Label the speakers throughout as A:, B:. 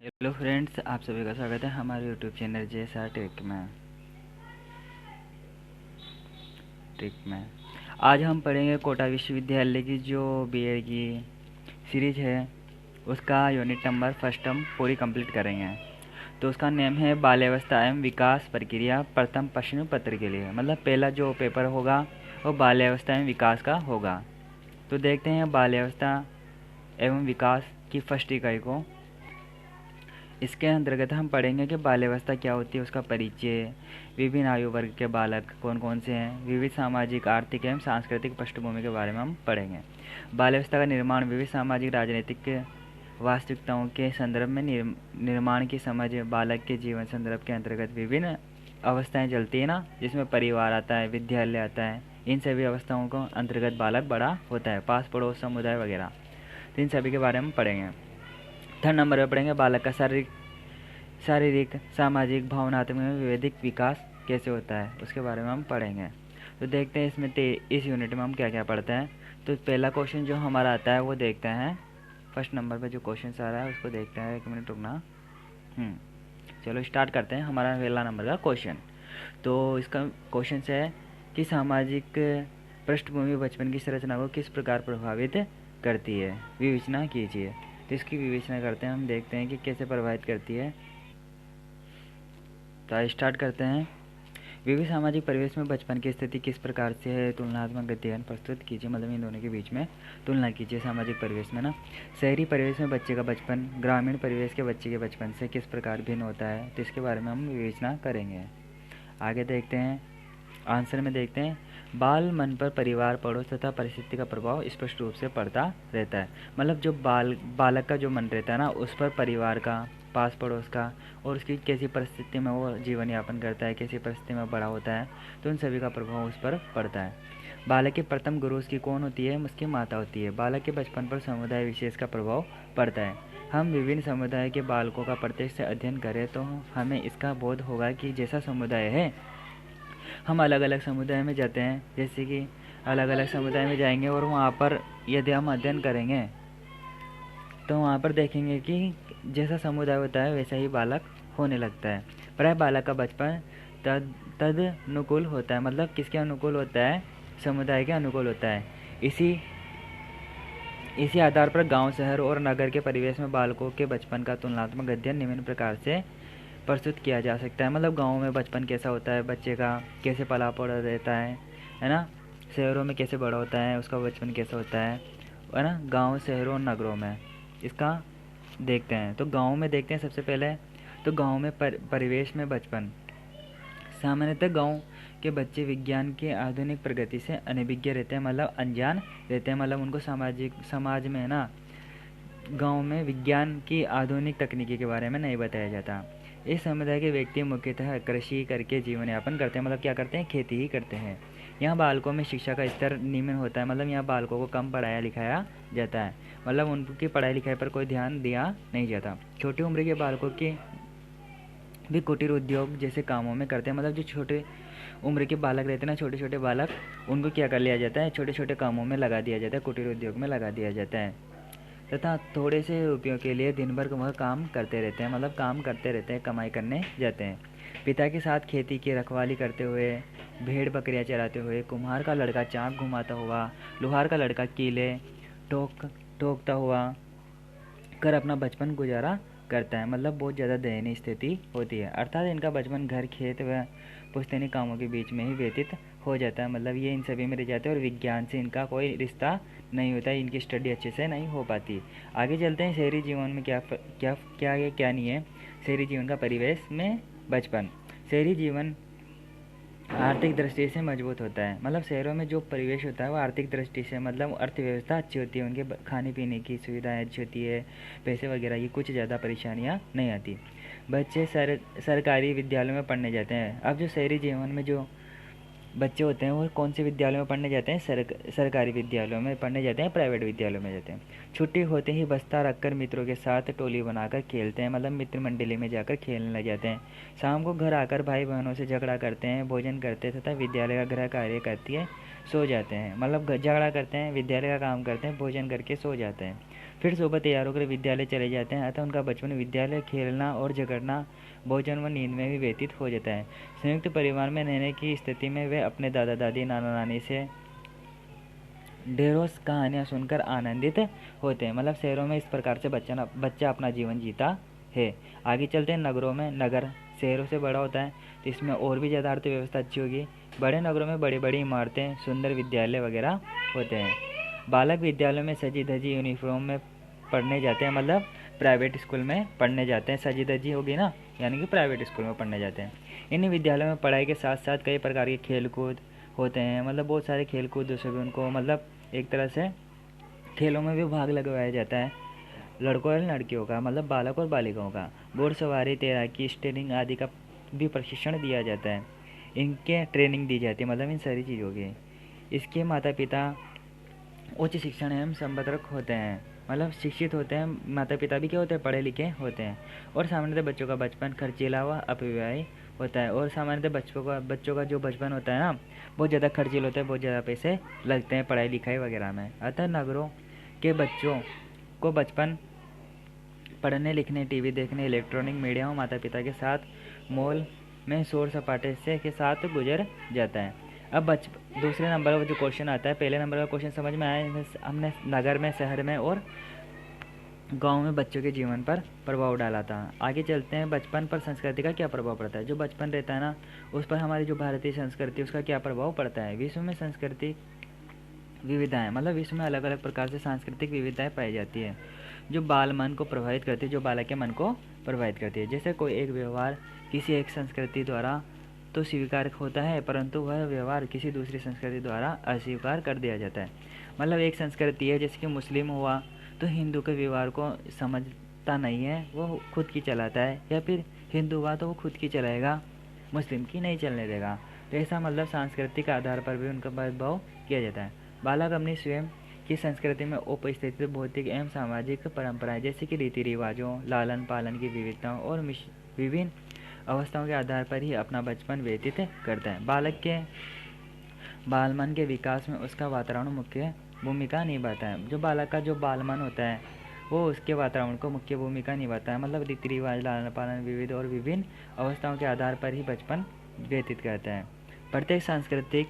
A: Hello friends, आप सभी का स्वागत है हमारे यूट्यूब चैनल JSR टेक में। आज हम पढ़ेंगे कोटा विश्वविद्यालय की जो बीए की सीरीज है उसका यूनिट नंबर फर्स्ट टर्म पूरी कंप्लीट करेंगे। तो उसका नेम है बाल्यावस्था एवं विकास प्रक्रिया प्रथम प्रश्न पत्र के लिए, मतलब पहला जो पेपर होगा वो बाल्यावस्था एवं विकास का होगा। तो देखते हैं बाल्यावस्था एवं विकास की फर्स्ट इकाई को। इसके अंतर्गत हम पढ़ेंगे कि बाल्यावस्था क्या होती है, उसका परिचय, विभिन्न आयु वर्ग के बालक कौन कौन से हैं, विविध सामाजिक आर्थिक एवं सांस्कृतिक पृष्ठभूमि के बारे में हम पढ़ेंगे। बाल्यावस्था का निर्माण विविध सामाजिक राजनीतिक वास्तविकताओं के संदर्भ में निर्माण की समझ, बालक के जीवन संदर्भ के अंतर्गत विभिन्न अवस्थाएं चलती है ना, जिसमें परिवार आता है, विद्यालय आता है। इन सभी अवस्थाओं को अंतर्गत बालक बड़ा होता है, पास पड़ोस समुदाय वगैरह। तो इन सभी के बारे में पढ़ेंगे। थर्ड नंबर पर पढ़ेंगे बालक का शारीरिक सामाजिक भावनात्मक में विवेदिक विकास कैसे होता है, उसके बारे में हम पढ़ेंगे। तो देखते हैं इसमें इस यूनिट में हम क्या क्या पढ़ते हैं। तो पहला क्वेश्चन जो हमारा आता है वो देखते हैं। फर्स्ट नंबर पे जो क्वेश्चन आ रहा है उसको देखते हैं। 1 मिनट रुकना। चलो स्टार्ट करते हैं हमारा पहला नंबर का क्वेश्चन। तो इसका क्वेश्चन है कि सामाजिक पृष्ठभूमि बचपन की संरचना को किस प्रकार प्रभावित करती है, विवेचना कीजिए। तो इसकी विवेचना करते हैं, हम देखते हैं कि कैसे प्रभावित करती है। तो स्टार्ट करते हैं। विविध सामाजिक परिवेश में बचपन की स्थिति किस प्रकार से है, तुलनात्मक अध्ययन प्रस्तुत कीजिए। मतलब इन दोनों के बीच में तुलना कीजिए। सामाजिक परिवेश में ना, शहरी परिवेश में बच्चे का बचपन ग्रामीण परिवेश के बच्चे के बचपन से किस प्रकार भिन्न होता है, तो इसके बारे में हम विवेचना करेंगे। आगे देखते हैं। आंसर में देखते हैं, बाल मन पर परिवार, पड़ोस तथा परिस्थिति का प्रभाव स्पष्ट रूप से पड़ता रहता है। मतलब जो बालक का जो मन रहता है ना, उस पर परिवार का, पास पड़ोस का और उसकी कैसी परिस्थिति में वो जीवन यापन करता है, कैसी परिस्थिति में बड़ा होता है, तो उन सभी का प्रभाव उस पर पड़ता है। बालक के प्रथम गुरु उसकी कौन होती है, उसकी माता होती है। बालक के बचपन पर समुदाय विशेष का प्रभाव पड़ता है। हम विभिन्न समुदाय के बालकों का प्रत्यक्ष से अध्ययन करें तो हमें इसका बोध होगा कि जैसा समुदाय है, हम अलग अलग समुदाय में जाते हैं, जैसे कि अलग अलग समुदाय में जाएंगे और वहाँ पर यदि हम अध्ययन करेंगे तो वहाँ पर देखेंगे कि जैसा समुदाय होता है वैसा ही बालक होने लगता है। प्राय बालक का बचपन तदनुकूल होता है। मतलब किसके अनुकूल होता है, समुदाय के अनुकूल होता है। इसी आधार पर गांव, शहर और नगर के परिवेश में बालकों के बचपन का तुलनात्मक अध्ययन निम्न प्रकार से प्रस्तुत किया जा सकता है। मतलब गाँव में बचपन कैसा होता है बच्चे का, कैसे पला पड़ा रहता है ना। शहरों में कैसे बड़ा होता है, उसका बचपन कैसा होता है ना। गाँव, शहरों और नगरों में इसका देखते हैं। तो गाँव में देखते हैं सबसे पहले। तो गाँव में परिवेश में बचपन, सामान्यतः गाँव के बच्चे विज्ञान की आधुनिक प्रगति से अनभिज्ञ रहते हैं, मतलब अनजान रहते हैं। मतलब उनको समाज में ना, गांव में विज्ञान की आधुनिक तकनीकी के बारे में नहीं बताया जाता। इस समुदाय के व्यक्ति मुख्यतः कृषि करके जीवन यापन करते हैं। मतलब क्या करते हैं, खेती ही करते हैं। यहाँ बालकों में शिक्षा का स्तर निम्न होता है। मतलब यहाँ बालकों को कम पढ़ाया लिखाया जाता है। मतलब उनकी पढ़ाई लिखाई पर कोई ध्यान दिया नहीं जाता। छोटी उम्र के बालकों की भी कुटीर उद्योग जैसे कामों में करते हैं। मतलब जो छोटे उम्र के बालक रहते हैं ना, छोटे छोटे बालक, उनको क्या कर लिया जाता है, छोटे छोटे कामों में लगा दिया जाता है, कुटीर उद्योग में लगा दिया जाता है। तथा थोड़े से रुपयों के लिए दिन भर वह काम करते रहते हैं। मतलब काम करते रहते हैं, कमाई करने जाते हैं। पिता के साथ खेती की रखवाली करते हुए, भेड़ बकरियां चराते हुए, कुम्हार का लड़का चाक घुमाता हुआ, लोहार का लड़का कीले ठोकता हुआ कर अपना बचपन गुजारा करता है। मतलब बहुत ज़्यादा दयनीय स्थिति होती है। अर्थात इनका बचपन घर, खेत व पुश्तैनी कामों के बीच में ही व्यतीत हो जाता है। मतलब ये इन सभी में रह जाते हैं और विज्ञान से इनका कोई रिश्ता नहीं होता है, इनकी स्टडी अच्छे से नहीं हो पाती। आगे चलते हैं। शहरी जीवन में क्या नहीं है। शहरी जीवन का परिवेश में बचपन, शहरी जीवन आर्थिक दृष्टि से मजबूत होता है। मतलब शहरों में जो परिवेश होता है वो आर्थिक दृष्टि से, मतलब अर्थव्यवस्था अच्छी होती है, उनके खाने पीने की सुविधाएं अच्छी होती है, पैसे वगैरह की कुछ ज़्यादा परेशानियां नहीं आती। बच्चे सरकारी विद्यालयों में पढ़ने जाते हैं। अब जो शहरी जीवन में जो बच्चे होते हैं वो कौन से विद्यालयों में पढ़ने जाते हैं, सरकारी विद्यालयों में पढ़ने जाते हैं, प्राइवेट विद्यालयों में जाते हैं। छुट्टी होते ही बस्ता रखकर मित्रों के साथ टोली बनाकर खेलते हैं। मतलब मित्र मंडली में जाकर खेलने लग जाते हैं। शाम को घर आकर भाई बहनों से झगड़ा करते हैं, भोजन करते हैं तथा विद्यालय का गृह कार्य करती है, सो जाते हैं। मतलब झगड़ा करते हैं, विद्यालय का काम करते हैं, भोजन करके सो जाते हैं। फिर सुबह तैयार होकर विद्यालय चले जाते हैं, अतः उनका बचपन विद्यालय, खेलना और झगड़ना, भोजन व नींद में भी व्यतीत हो जाता है। संयुक्त परिवार में रहने की स्थिति में वे अपने दादा दादी, नाना नानी से ढेरों कहानियाँ सुनकर आनंदित होते हैं। मतलब शहरों में इस प्रकार से बच्चा अपना जीवन जीता है। आगे चलते हैं नगरों में। नगर शहरों से बड़ा होता है तो इसमें और भी ज़्यादा अर्थव्यवस्था अच्छी होगी। बड़े नगरों में बड़ी बड़ी इमारतें, सुंदर विद्यालय वगैरह होते हैं। बालक विद्यालयों में सजी धजी यूनिफॉर्म में पढ़ने जाते हैं, मतलब प्राइवेट स्कूल में पढ़ने जाते हैं। सजी धजी होगी ना, यानी कि प्राइवेट स्कूल में पढ़ने जाते हैं। इन विद्यालयों में पढ़ाई के साथ साथ कई प्रकार के खेल कूद होते हैं, मतलब बहुत सारे खेल कूद से भी उनको मतलब एक तरह से खेलों में भी भाग लगवाया जाता है। लड़कों और लड़कियों का, मतलब बालक और बालिकाओं का घुड़सवारी, तैराकी, स्टेरिंग आदि का भी प्रशिक्षण दिया जाता है। इनके ट्रेनिंग दी जाती है, मतलब इन सारी चीज़ों की। इसके माता पिता उच्च शिक्षण एवं संपन्न होते हैं, मतलब शिक्षित होते हैं। माता पिता भी क्या होते हैं, पढ़े लिखे होते हैं। और सामान्यतः बच्चों का बचपन खर्चीला व अपव्ययी होता है। और सामान्यतः बच्चों का जो बचपन होता है ना, बहुत ज़्यादा खर्चीला होता है, बहुत ज़्यादा पैसे लगते हैं पढ़ाई लिखाई वगैरह में। अतः नगरों के बच्चों को बचपन पढ़ने लिखने, टीवी देखने, इलेक्ट्रॉनिक मीडिया और माता पिता के साथ मॉल में शोर सपाटे से के साथ गुजर जाता है। अब दूसरे नंबर पर जो क्वेश्चन आता है, पहले नंबर का क्वेश्चन समझ में आया, हमने नगर में, शहर में और गांव में बच्चों के जीवन पर प्रभाव डाला था। आगे चलते हैं, बचपन पर संस्कृति का क्या प्रभाव पड़ता है। जो बचपन रहता है ना, उस पर हमारी जो भारतीय संस्कृति उसका क्या प्रभाव पड़ता है। विश्व में सांस्कृतिक विविधताएं, मतलब विश्व में अलग अलग प्रकार से सांस्कृतिक विविधताएं पाई जाती है जो बाल मन को प्रभावित करती है, जो बालक के मन को प्रभावित करती है। जैसे कोई एक व्यवहार किसी एक संस्कृति द्वारा तो स्वीकार होता है, परंतु वह व्यवहार किसी दूसरी संस्कृति द्वारा अस्वीकार कर दिया जाता है। मतलब एक संस्कृति है, जैसे कि मुस्लिम हुआ तो हिंदू के व्यवहार को समझता नहीं है, वो खुद की चलाता है। या फिर हिंदू हुआ तो वो खुद की चलाएगा, मुस्लिम की नहीं चलने देगा। तो ऐसा मतलब सांस्कृतिक आधार पर भी उनका भेदभाव किया जाता है। बालक अपनी स्वयं की संस्कृति में उपस्थित भौतिक एवं सामाजिक परंपराएं, जैसे कि रीति रिवाजों, लालन पालन की विविधताओं और विभिन्न अवस्थाओं के आधार पर ही अपना बचपन व्यतीत करता है। बालक के बालमन के विकास में उसका वातावरण मुख्य भूमिका निभाता है। जो बालक का जो बालमन होता है वो उसके वातावरण को मुख्य भूमिका निभाता है। मतलब रीति रिवाज, लालन पालन, विविध और विभिन्न अवस्थाओं के आधार पर ही बचपन व्यतीत करता है। प्रत्येक सांस्कृतिक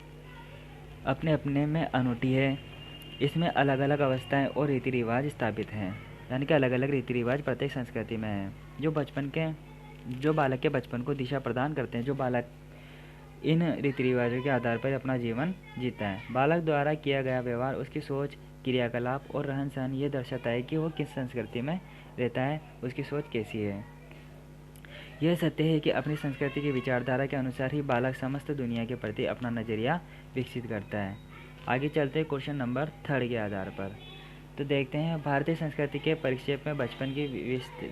A: अपने अपने में अनूठी है। इसमें अलग अलग अवस्थाएं और रीति रिवाज स्थापित हैं, यानी कि अलग अलग रीति रिवाज प्रत्येक संस्कृति में है जो बालक के बचपन को दिशा प्रदान करते हैं। जो बालक इन रीति रिवाजों के आधार पर अपना जीवन जीता है। बालक द्वारा किया गया व्यवहार, उसकी सोच, क्रियाकलाप और रहन सहन ये दर्शाता है कि वो किस संस्कृति में रहता है, उसकी सोच कैसी है। यह सत्य है कि अपनी संस्कृति की विचारधारा के अनुसार ही बालक समस्त दुनिया के प्रति अपना नज़रिया विकसित करता है। आगे चलते हैं क्वेश्चन नंबर 3 के आधार पर। तो देखते हैं, भारतीय संस्कृति के परिक्षेप में बचपन की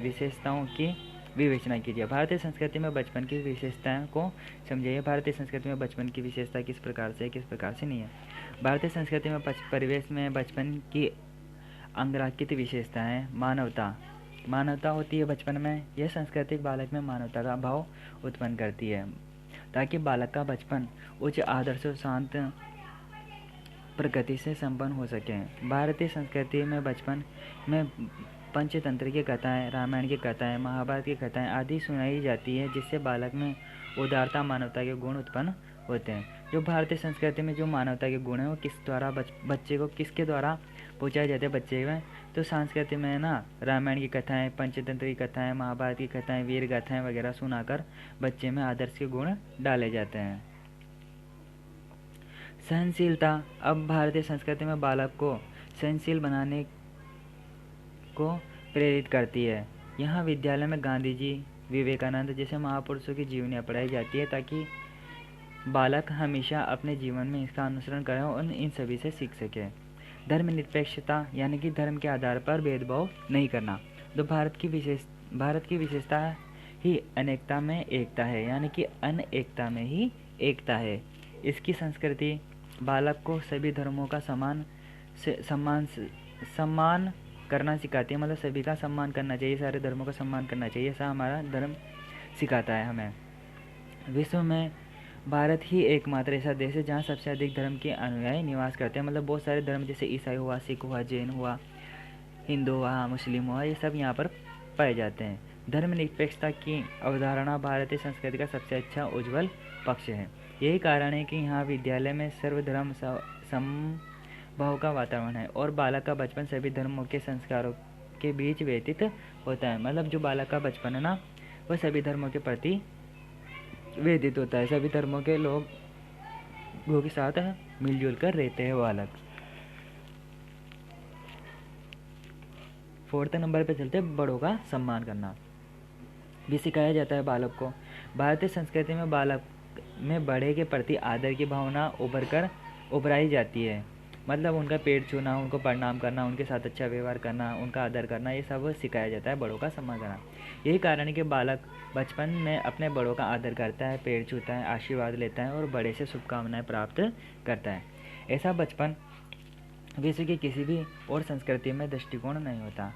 A: विशेषताओं की विवेचना कीजिए। भारतीय संस्कृति में बचपन की विशेषताओं को समझिए। भारतीय संस्कृति में बचपन की विशेषता किस प्रकार से नहीं है। भारतीय संस्कृति में परिवेश में बचपन की अंगराकित विशेषताएं, मानवता होती है बचपन में। यह सांस्कृतिक बालक में मानवता का भाव उत्पन्न करती है ताकि बालक का बचपन उच्च आदर्श और शांत प्रगति से संपन्न हो सके। भारतीय संस्कृति में बचपन में पंचतंत्र की कथाएं, रामायण की कथाएं, महाभारत की कथाएं आदि सुनाई जाती है, जिससे बालक में उदारता, मानवता के गुण उत्पन्न होते हैं। जो भारतीय संस्कृति में जो मानवता के गुण हैं वो किस द्वारा बच्चे को किसके द्वारा पहुँचाए जाते हैं बच्चे में। तो संस्कृति में ना रामायण की कथाएं, पंचतंत्र की कथाएं, महाभारत की कथाएं, वीर गाथाएं वगैरह सुनाकर बच्चे में आदर्श के गुण डाले जाते हैं। सहनशीलता, अब भारतीय संस्कृति में बालक को सहनशील बनाने को प्रेरित करती है। यहाँ विद्यालय में गांधी जी, विवेकानंद जैसे महापुरुषों की जीवनियाँ पढ़ाई जाती है ताकि बालक हमेशा अपने जीवन में इसका अनुसरण करे और इन सभी से सीख सके। धर्मनिरपेक्षता, यानी कि धर्म के आधार पर भेदभाव नहीं करना। तो भारत की विशेषता ही अनेकता में एकता है, यानी कि अनेकता में ही एकता है। इसकी संस्कृति बालक को सभी धर्मों का सम्मान करना सिखाती है। मतलब सभी का सम्मान करना चाहिए, सारे धर्मों का सम्मान करना चाहिए, ऐसा हमारा धर्म सिखाता है हमें। विश्व में भारत ही एकमात्र ऐसा देश है जहाँ सबसे अधिक धर्म के अनुयायी निवास करते हैं। मतलब बहुत सारे धर्म जैसे ईसाई हुआ, सिख हुआ, जैन हुआ, हिंदू हुआ, मुस्लिम हुआ, ये सब यहाँ पर पाए जाते हैं। धर्मनिरपेक्षता की अवधारणा भारतीय संस्कृति का सबसे अच्छा उज्ज्वल पक्ष है। यही कारण है कि यहाँ विद्यालय में सर्वधर्म समभाव का वातावरण है और बालक का बचपन सभी धर्मों के संस्कारों के बीच व्यतीत होता है। मतलब जो बालक का बचपन है ना, वह सभी धर्मों के प्रति व्यतीत होता है, सभी धर्मों के लोगों के साथ मिलजुल कर रहते हैं बालक। 4 नंबर पे चलते हैं, बड़ों का सम्मान करना भी सिखाया जाता है बालक को। भारतीय संस्कृति में बालक में बड़े के प्रति आदर की भावना उभराई जाती है। मतलब उनका पेट छूना, उनको प्रणाम करना, उनके साथ अच्छा व्यवहार करना, उनका आदर करना, ये सब सिखाया जाता है, बड़ों का सम्मान करना। यही कारण है कि बालक बचपन में अपने बड़ों का आदर करता है, पेड़ छूता है, आशीर्वाद लेता है और बड़े से शुभकामनाएं प्राप्त करता है। ऐसा बचपन विश्व की किसी भी और संस्कृति में दृष्टिकोण नहीं होता।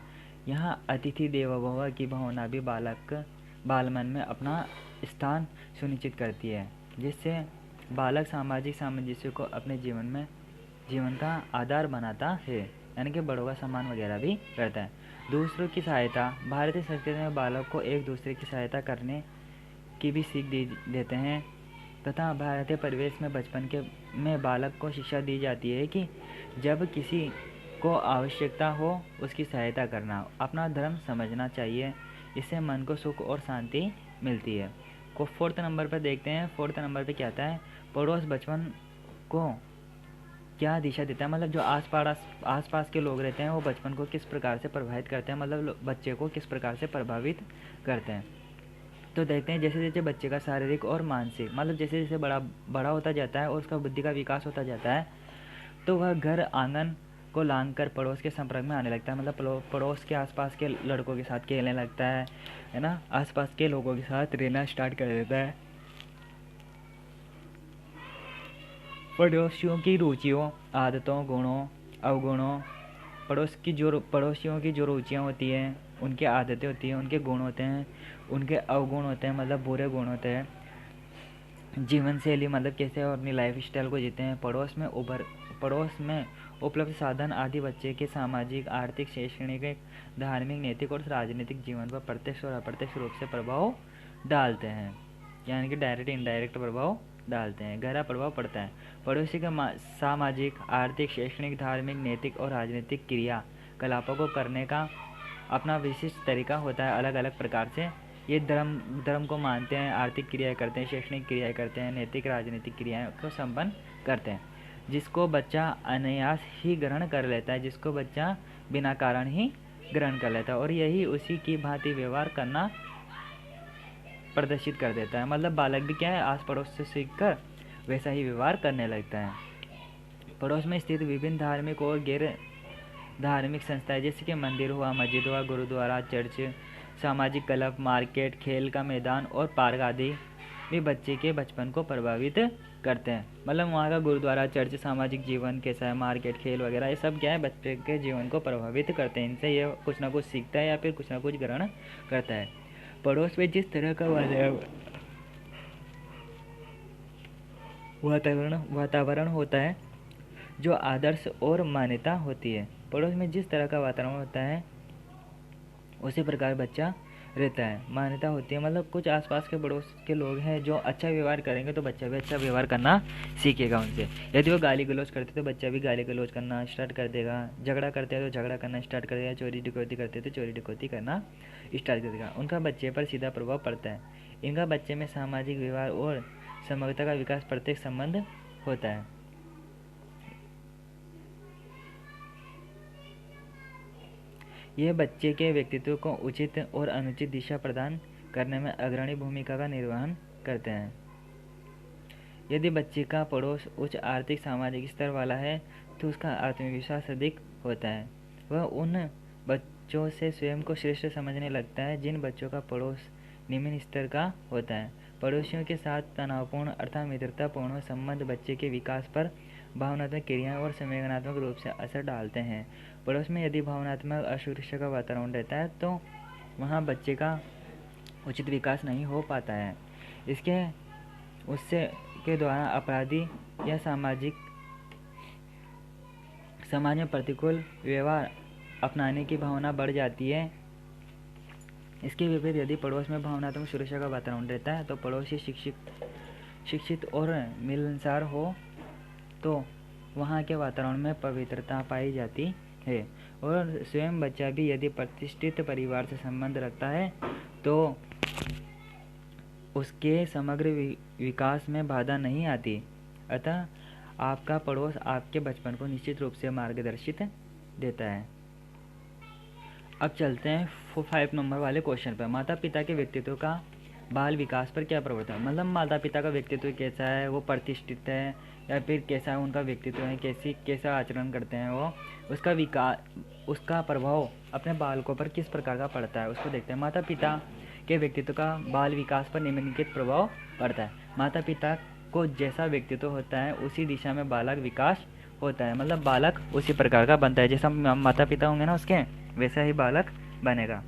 A: यहाँ अतिथि देवो भव की भावना भी बालमन में अपना स्थान सुनिश्चित करती है, जिससे बालक सामाजिक सामंजस्य को अपने जीवन का आधार बनाता है, यानी कि बड़ों का सम्मान वगैरह भी करता है। दूसरों की सहायता, भारतीय संस्कृति में बालक को एक दूसरे की सहायता करने की भी सीख देते हैं तथा भारतीय परिवेश में बचपन में बालक को शिक्षा दी जाती है कि जब किसी को आवश्यकता हो उसकी सहायता करना, अपना धर्म समझना चाहिए, इससे मन को सुख और शांति मिलती है। 4 नंबर पर देखते हैं। 4 नंबर पे क्या आता है, पड़ोस बचपन को क्या दिशा देता है। मतलब जो आसपास के लोग रहते हैं वो बचपन को किस प्रकार से प्रभावित करते हैं, मतलब बच्चे को किस प्रकार से प्रभावित करते हैं। तो देखते हैं जैसे जैसे बच्चे का शारीरिक और मानसिक, मतलब जैसे जैसे बड़ा होता जाता है और उसका बुद्धि का विकास होता जाता है, तो वह घर आंगन को लांघ कर पड़ोस के संपर्क में आने लगता है। मतलब पड़ोस के आसपास के लड़कों के साथ खेलने लगता है ना, आसपास के लोगों के साथ रहना स्टार्ट कर देता है। पड़ोसियों की रुचियों, आदतों, गुणों, अवगुणों, पड़ोसियों की जो रुचियाँ होती हैं, उनकी आदतें होती हैं, उनके गुण होते हैं, उनके अवगुण होते हैं, मतलब बुरे गुण होते हैं। जीवन शैली, मतलब कैसे और अपनी लाइफ स्टाइल को जीते हैं। पड़ोस में उपलब्ध साधन आदि बच्चे के सामाजिक, आर्थिक, शैक्षणिक, धार्मिक, नैतिक और राजनीतिक जीवन पर प्रत्यक्ष और अप्रत्यक्ष रूप से प्रभाव डालते हैं, यानी कि डायरेक्ट इनडायरेक्ट प्रभाव डालते हैं, गहरा प्रभाव पड़ता है। पड़ोसी के सामाजिक, आर्थिक, शैक्षणिक, धार्मिक, नैतिक और राजनीतिक क्रियाकलापों को करने का अपना विशिष्ट तरीका होता है, अलग अलग प्रकार से। ये धर्म को मानते हैं, आर्थिक क्रियाएं करते हैं, शैक्षणिक क्रियाएं करते हैं, नैतिक राजनीतिक क्रियाएं को संपन्न करते हैं, जिसको बच्चा अनायास ही ग्रहण कर लेता है, जिसको बच्चा बिना कारण ही ग्रहण कर लेता है और यही उसी की भांति व्यवहार करना प्रदर्शित कर देता है। मतलब बालक भी क्या है, आस पड़ोस से सीखकर वैसा ही व्यवहार करने लगता है। पड़ोस में स्थित विभिन्न धार्मिक और गैर धार्मिक संस्थाएं जैसे कि मंदिर हुआ, मस्जिद हुआ, गुरुद्वारा, चर्च, सामाजिक क्लब, मार्केट, खेल का मैदान और पार्क आदि भी बच्चे के बचपन को प्रभावित करते हैं। मतलब वहाँ का गुरुद्वारा, चर्च, सामाजिक जीवन कैसा है, मार्केट, खेल वगैरह, ये सब क्या है, बच्चे के जीवन को प्रभावित करते हैं। इनसे ये कुछ ना कुछ सीखता है या फिर कुछ ना कुछ ग्रहण करता है। पड़ोस में जिस तरह का वातावरण होता है, जो आदर्श और मान्यता होती है, पड़ोस में जिस तरह का वातावरण होता है उसी प्रकार बच्चा रहता है, मान्यता होती है। मतलब कुछ आसपास के पड़ोस के लोग हैं जो अच्छा व्यवहार करेंगे तो बच्चा भी अच्छा व्यवहार करना सीखेगा उनसे। यदि वो गाली गलौज करते तो बच्चा भी गाली गलौज करना स्टार्ट कर देगा, झगड़ा करते हैं तो झगड़ा करना स्टार्ट कर देगा, चोरी डकैती करते तो चोरी डकैती करना स्टार्ट कर देगा। उनका बच्चे पर सीधा प्रभाव पड़ता है। इनका बच्चे में सामाजिक व्यवहार और समग्रता का विकास प्रत्येक संबंध होता है। यह बच्चे के व्यक्तित्व को उचित और अनुचित दिशा प्रदान करने में अग्रणी भूमिका का निर्वहन करते हैं। यदि बच्चे का पड़ोस उच्च आर्थिक सामाजिक स्तर वाला है तो उसका आत्मविश्वास अधिक होता है। वह उन बच्चों से स्वयं को श्रेष्ठ समझने लगता है जिन बच्चों का पड़ोस निम्न स्तर का होता है। पड़ोसियों के साथ तनावपूर्ण अर्थात मित्रतापूर्ण संबंध बच्चे के विकास पर भावनात्मक क्रियाएं और संवेदनात्मक रूप से असर डालते हैं। पड़ोस में यदि भावनात्मक असुरक्षा का वातावरण रहता है तो वहाँ बच्चे का उचित विकास नहीं हो पाता है। उससे के द्वारा अपराधी या समाज में प्रतिकूल व्यवहार अपनाने की भावना बढ़ जाती है। इसके विपरीत यदि पड़ोस में भावनात्मक सुरक्षा का वातावरण रहता है तो पड़ोसी शिक्षित और मिलनसार हो तो वहाँ के वातावरण में पवित्रता पाई जाती है। और स्वयं बच्चा भी यदि प्रतिष्ठित परिवार से संबंध रखता है तो उसके समग्र विकास में बाधा नहीं आती। अतः आपका पड़ोस आपके बचपन को निश्चित रूप से मार्गदर्शित देता है। अब चलते हैं 5 नंबर वाले क्वेश्चन पर। माता पिता के व्यक्तित्व का बाल विकास पर क्या प्रभाव है? मतलब माता पिता का व्यक्तित्व कैसा है, वो प्रतिष्ठित है या फिर कैसा उनका व्यक्तित्व है, कैसा आचरण करते हैं वो, उसका प्रभाव अपने बालकों पर किस प्रकार का पड़ता है उसको देखते हैं। माता पिता के व्यक्तित्व का बाल विकास पर निम्नलिखित प्रभाव पड़ता है। माता पिता को जैसा व्यक्तित्व होता है उसी दिशा में बालक विकास होता है। मतलब बालक उसी प्रकार का बनता है, जैसा माता पिता होंगे ना उसके, वैसा ही बालक बनेगा।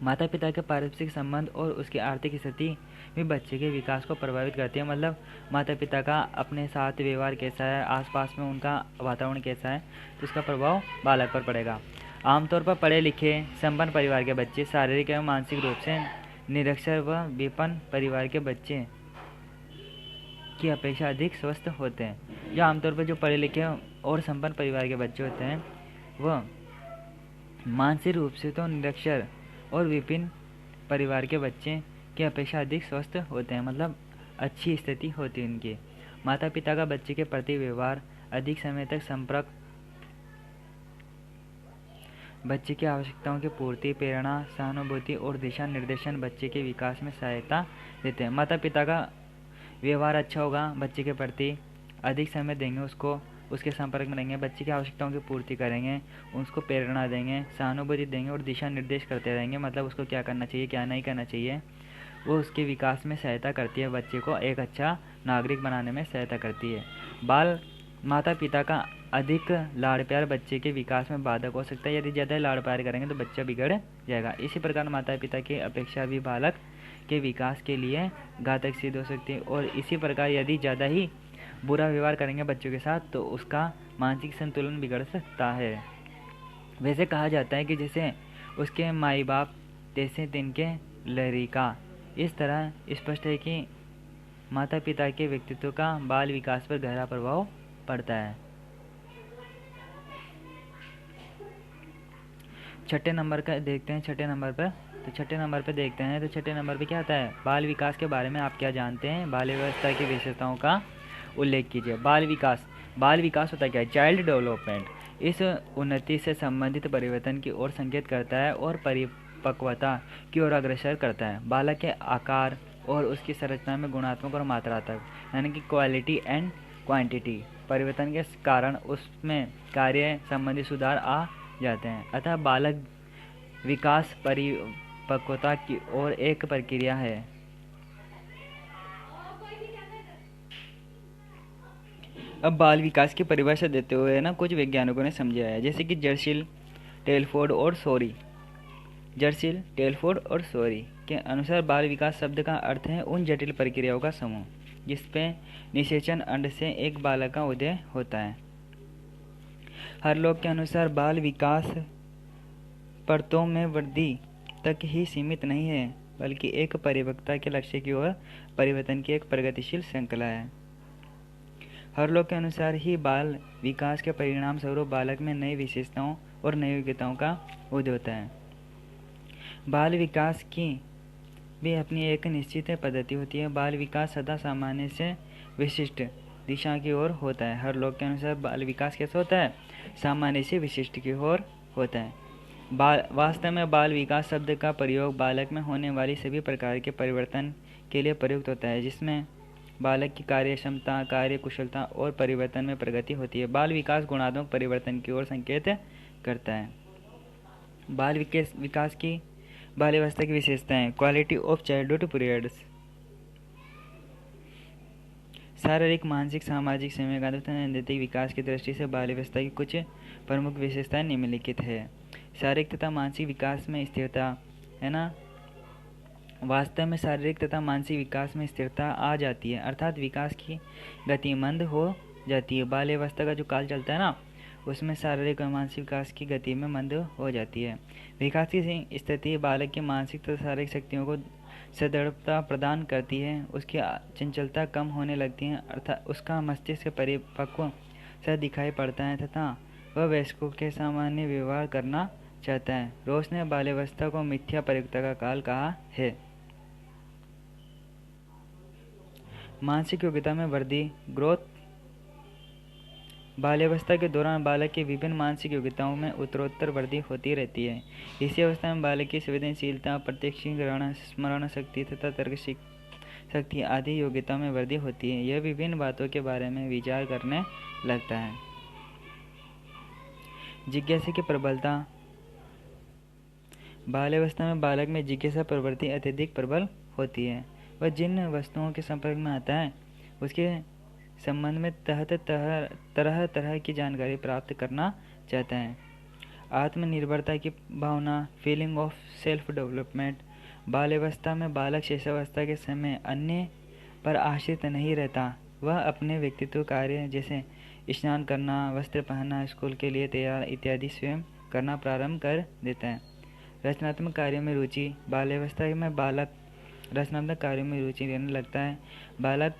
A: माता पिता के पारिवारिक संबंध और उसकी आर्थिक स्थिति भी बच्चे के विकास को प्रभावित करती है। मतलब माता पिता का अपने साथ व्यवहार कैसा है, आसपास में उनका वातावरण कैसा है, तो उसका प्रभाव बालक पर पड़ेगा। आमतौर पर पढ़े लिखे संपन्न परिवार के बच्चे शारीरिक एवं मानसिक रूप से निरक्षर व विपन्न परिवार के बच्चे की अपेक्षा अधिक स्वस्थ होते हैं। जो आमतौर पर जो पढ़े लिखे और संपन्न परिवार के बच्चे होते हैं वह मानसिक रूप से तो निरक्षर और विपिन परिवार के बच्चे की अपेक्षा अधिक स्वस्थ होते हैं। मतलब अच्छी स्थिति होती है उनकी। माता पिता का बच्चे के प्रति व्यवहार, अधिक समय तक संपर्क, बच्चे की आवश्यकताओं की पूर्ति, प्रेरणा, सहानुभूति और दिशा निर्देशन बच्चे के विकास में सहायता देते हैं। माता पिता का व्यवहार अच्छा होगा, बच्चे के प्रति अधिक समय देंगे, उसके संपर्क में रहेंगे, बच्चे की आवश्यकताओं की पूर्ति करेंगे, उसको प्रेरणा देंगे, सहानुभूति देंगे और दिशा निर्देश करते रहेंगे। मतलब उसको क्या करना चाहिए, क्या नहीं करना चाहिए, वो उसके विकास में सहायता करती है, बच्चे को एक अच्छा नागरिक बनाने में सहायता करती है। माता पिता का अधिक लाड़ प्यार बच्चे के विकास में बाधक हो सकता है। यदि ज़्यादा लाड़ प्यार करेंगे तो बच्चा बिगड़ जाएगा। इसी प्रकार माता पिता की अपेक्षा भी बालक के विकास के लिए घातक सिद्ध हो सकती है। और इसी प्रकार यदि ज़्यादा ही बुरा व्यवहार करेंगे बच्चों के साथ तो उसका मानसिक संतुलन बिगड़ सकता है। वैसे कहा जाता है कि जैसे उसके माई बाप तैसे तिनके लड़का। इस तरह स्पष्ट है कि माता पिता के व्यक्तित्व का बाल विकास पर गहरा प्रभाव पड़ता है। छठे नंबर का देखते हैं। छठे नंबर पर देखते हैं। तो छठे नंबर पे क्या आता है, बाल विकास के बारे में आप क्या जानते हैं? बाल व्यवस्था की विशेषताओं का उल्लेख कीजिए। बाल विकास होता क्या है? चाइल्ड डेवलपमेंट इस उन्नति से संबंधित परिवर्तन की ओर संकेत करता है और परिपक्वता की ओर अग्रसर करता है। बालक के आकार और उसकी संरचना में गुणात्मक और मात्रात्मक यानी कि क्वालिटी एंड क्वांटिटी परिवर्तन के कारण उसमें कार्य संबंधी सुधार आ जाते हैं। अतः बालक विकास परिपक्वता की ओर एक प्रक्रिया है। अब बाल विकास की परिभाषा देते हुए ना कुछ वैज्ञानिकों ने समझाया है, जैसे कि जर्सिल, टेलफोर्ड और सोरी के अनुसार बाल विकास शब्द का अर्थ है उन जटिल प्रक्रियाओं का समूह जिसपे निषेचन अंड से एक बालक का उदय होता है। हर लोग के अनुसार बाल विकास परतों में वृद्धि तक ही सीमित नहीं है बल्कि एक परिपक्वता के लक्ष्य की ओर परिवर्तन की एक प्रगतिशील श्रृंखला है। हर लोग के अनुसार ही बाल विकास के परिणाम स्वरूप बालक में नई विशेषताओं और नई योग्यताओं का उदय होता है। बाल विकास की भी अपनी एक निश्चित पद्धति होती है। बाल विकास सदा सामान्य से विशिष्ट दिशा की ओर होता है। हर लोग के अनुसार बाल विकास कैसे होता है? सामान्य से विशिष्ट की ओर होता है। वास्तव में बाल विकास शब्द का प्रयोग बालक में होने वाली सभी प्रकार के परिवर्तन के लिए प्रयुक्त होता है जिसमें बालक की कार्य क्षमता, कार्य कुशलता और परिवर्तन में प्रगति होती है। बाल विकास गुणात्मक परिवर्तन की ओर संकेत करता है। बाल विकास की बाल्यावस्था की विशेषताएं। Quality of childhood periods. शारीरिक, मानसिक, सामाजिक, समय तथा नैतिक विकास की दृष्टि से बाल्यावस्था की कुछ प्रमुख विशेषताएं निम्नलिखित है। शारीरिक तथा मानसिक विकास में स्थिरता है ना। वास्तव में शारीरिक तथा मानसिक विकास में स्थिरता आ जाती है, अर्थात विकास की गति मंद हो जाती है। बाल्यावस्था का जो काल चलता है ना उसमें शारीरिक और मानसिक विकास की गति में मंद हो जाती है। विकास की स्थिति बालक की मानसिक तथा शारीरिक शक्तियों को सदृढ़ता प्रदान करती है। उसकी चंचलता कम होने लगती है, अर्थात उसका मस्तिष्क परिपक्व सा दिखाई पड़ता है तथा वह वयस्कों के सामान्य व्यवहार करना चाहता है। रोस ने बाल्यावस्था को मिथ्या प्रयुक्ता का काल कहा है। मानसिक योग्यता में वृद्धि, ग्रोथ। बाल्यावस्था के दौरान बालक की विभिन्न मानसिक योग्यताओं में उत्तरोत्तर वृद्धि होती रहती है। इसी अवस्था में बालक की संवेदनशीलता, प्रत्यक्ष ग्रहण, स्मरण शक्ति तथा तर्क शक्ति आदि योग्यता में वृद्धि होती है। यह विभिन्न बातों के बारे में विचार करने लगता है। जिज्ञासा की प्रबलता। बाल्यावस्था में बालक में जिज्ञासा प्रवृत्ति अत्यधिक प्रबल होती है। वह जिन वस्तुओं के संपर्क में आता है उसके संबंध में तरह तरह की जानकारी प्राप्त करना चाहता है। आत्मनिर्भरता की भावना, फीलिंग ऑफ सेल्फ डेवलपमेंट। बाल्यावस्था में बालक शैशवावस्था के समय अन्य पर आश्रित नहीं रहता। वह अपने व्यक्तित्व कार्य जैसे स्नान करना, वस्त्र पहनना, स्कूल के लिए तैयार इत्यादि स्वयं करना प्रारंभ कर देता है। रचनात्मक कार्यों में रुचि। बाल्यावस्था में बालक रचनात्मक कार्यों में रुचि लेने लगता है। बालक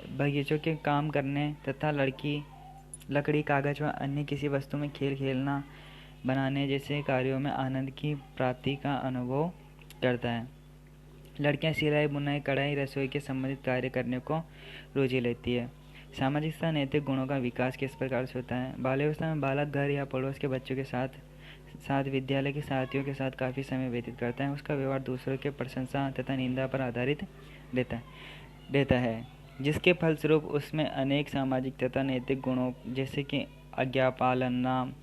A: बगीचों के काम करने तथा लकड़ी, कागज व अन्य किसी वस्तु में खेल खेलना, बनाने जैसे कार्यों में आनंद की प्राप्ति का अनुभव करता है। लड़कियां सिलाई, बुनाई, कढ़ाई, रसोई के संबंधित कार्य करने को रुचि लेती है। सामाजिक तथा नैतिक गुणों का विकास किस प्रकार से होता है। बाल्यावस्था में बालक घर या पड़ोस के बच्चों के साथ विद्यालय के साथियों के साथ काफ़ी समय व्यतीत करता है। उसका व्यवहार दूसरों के प्रशंसा तथा निंदा पर आधारित रहता है, जिसके फलस्वरूप उसमें अनेक सामाजिक तथा नैतिक गुणों जैसे कि आज्ञापालना,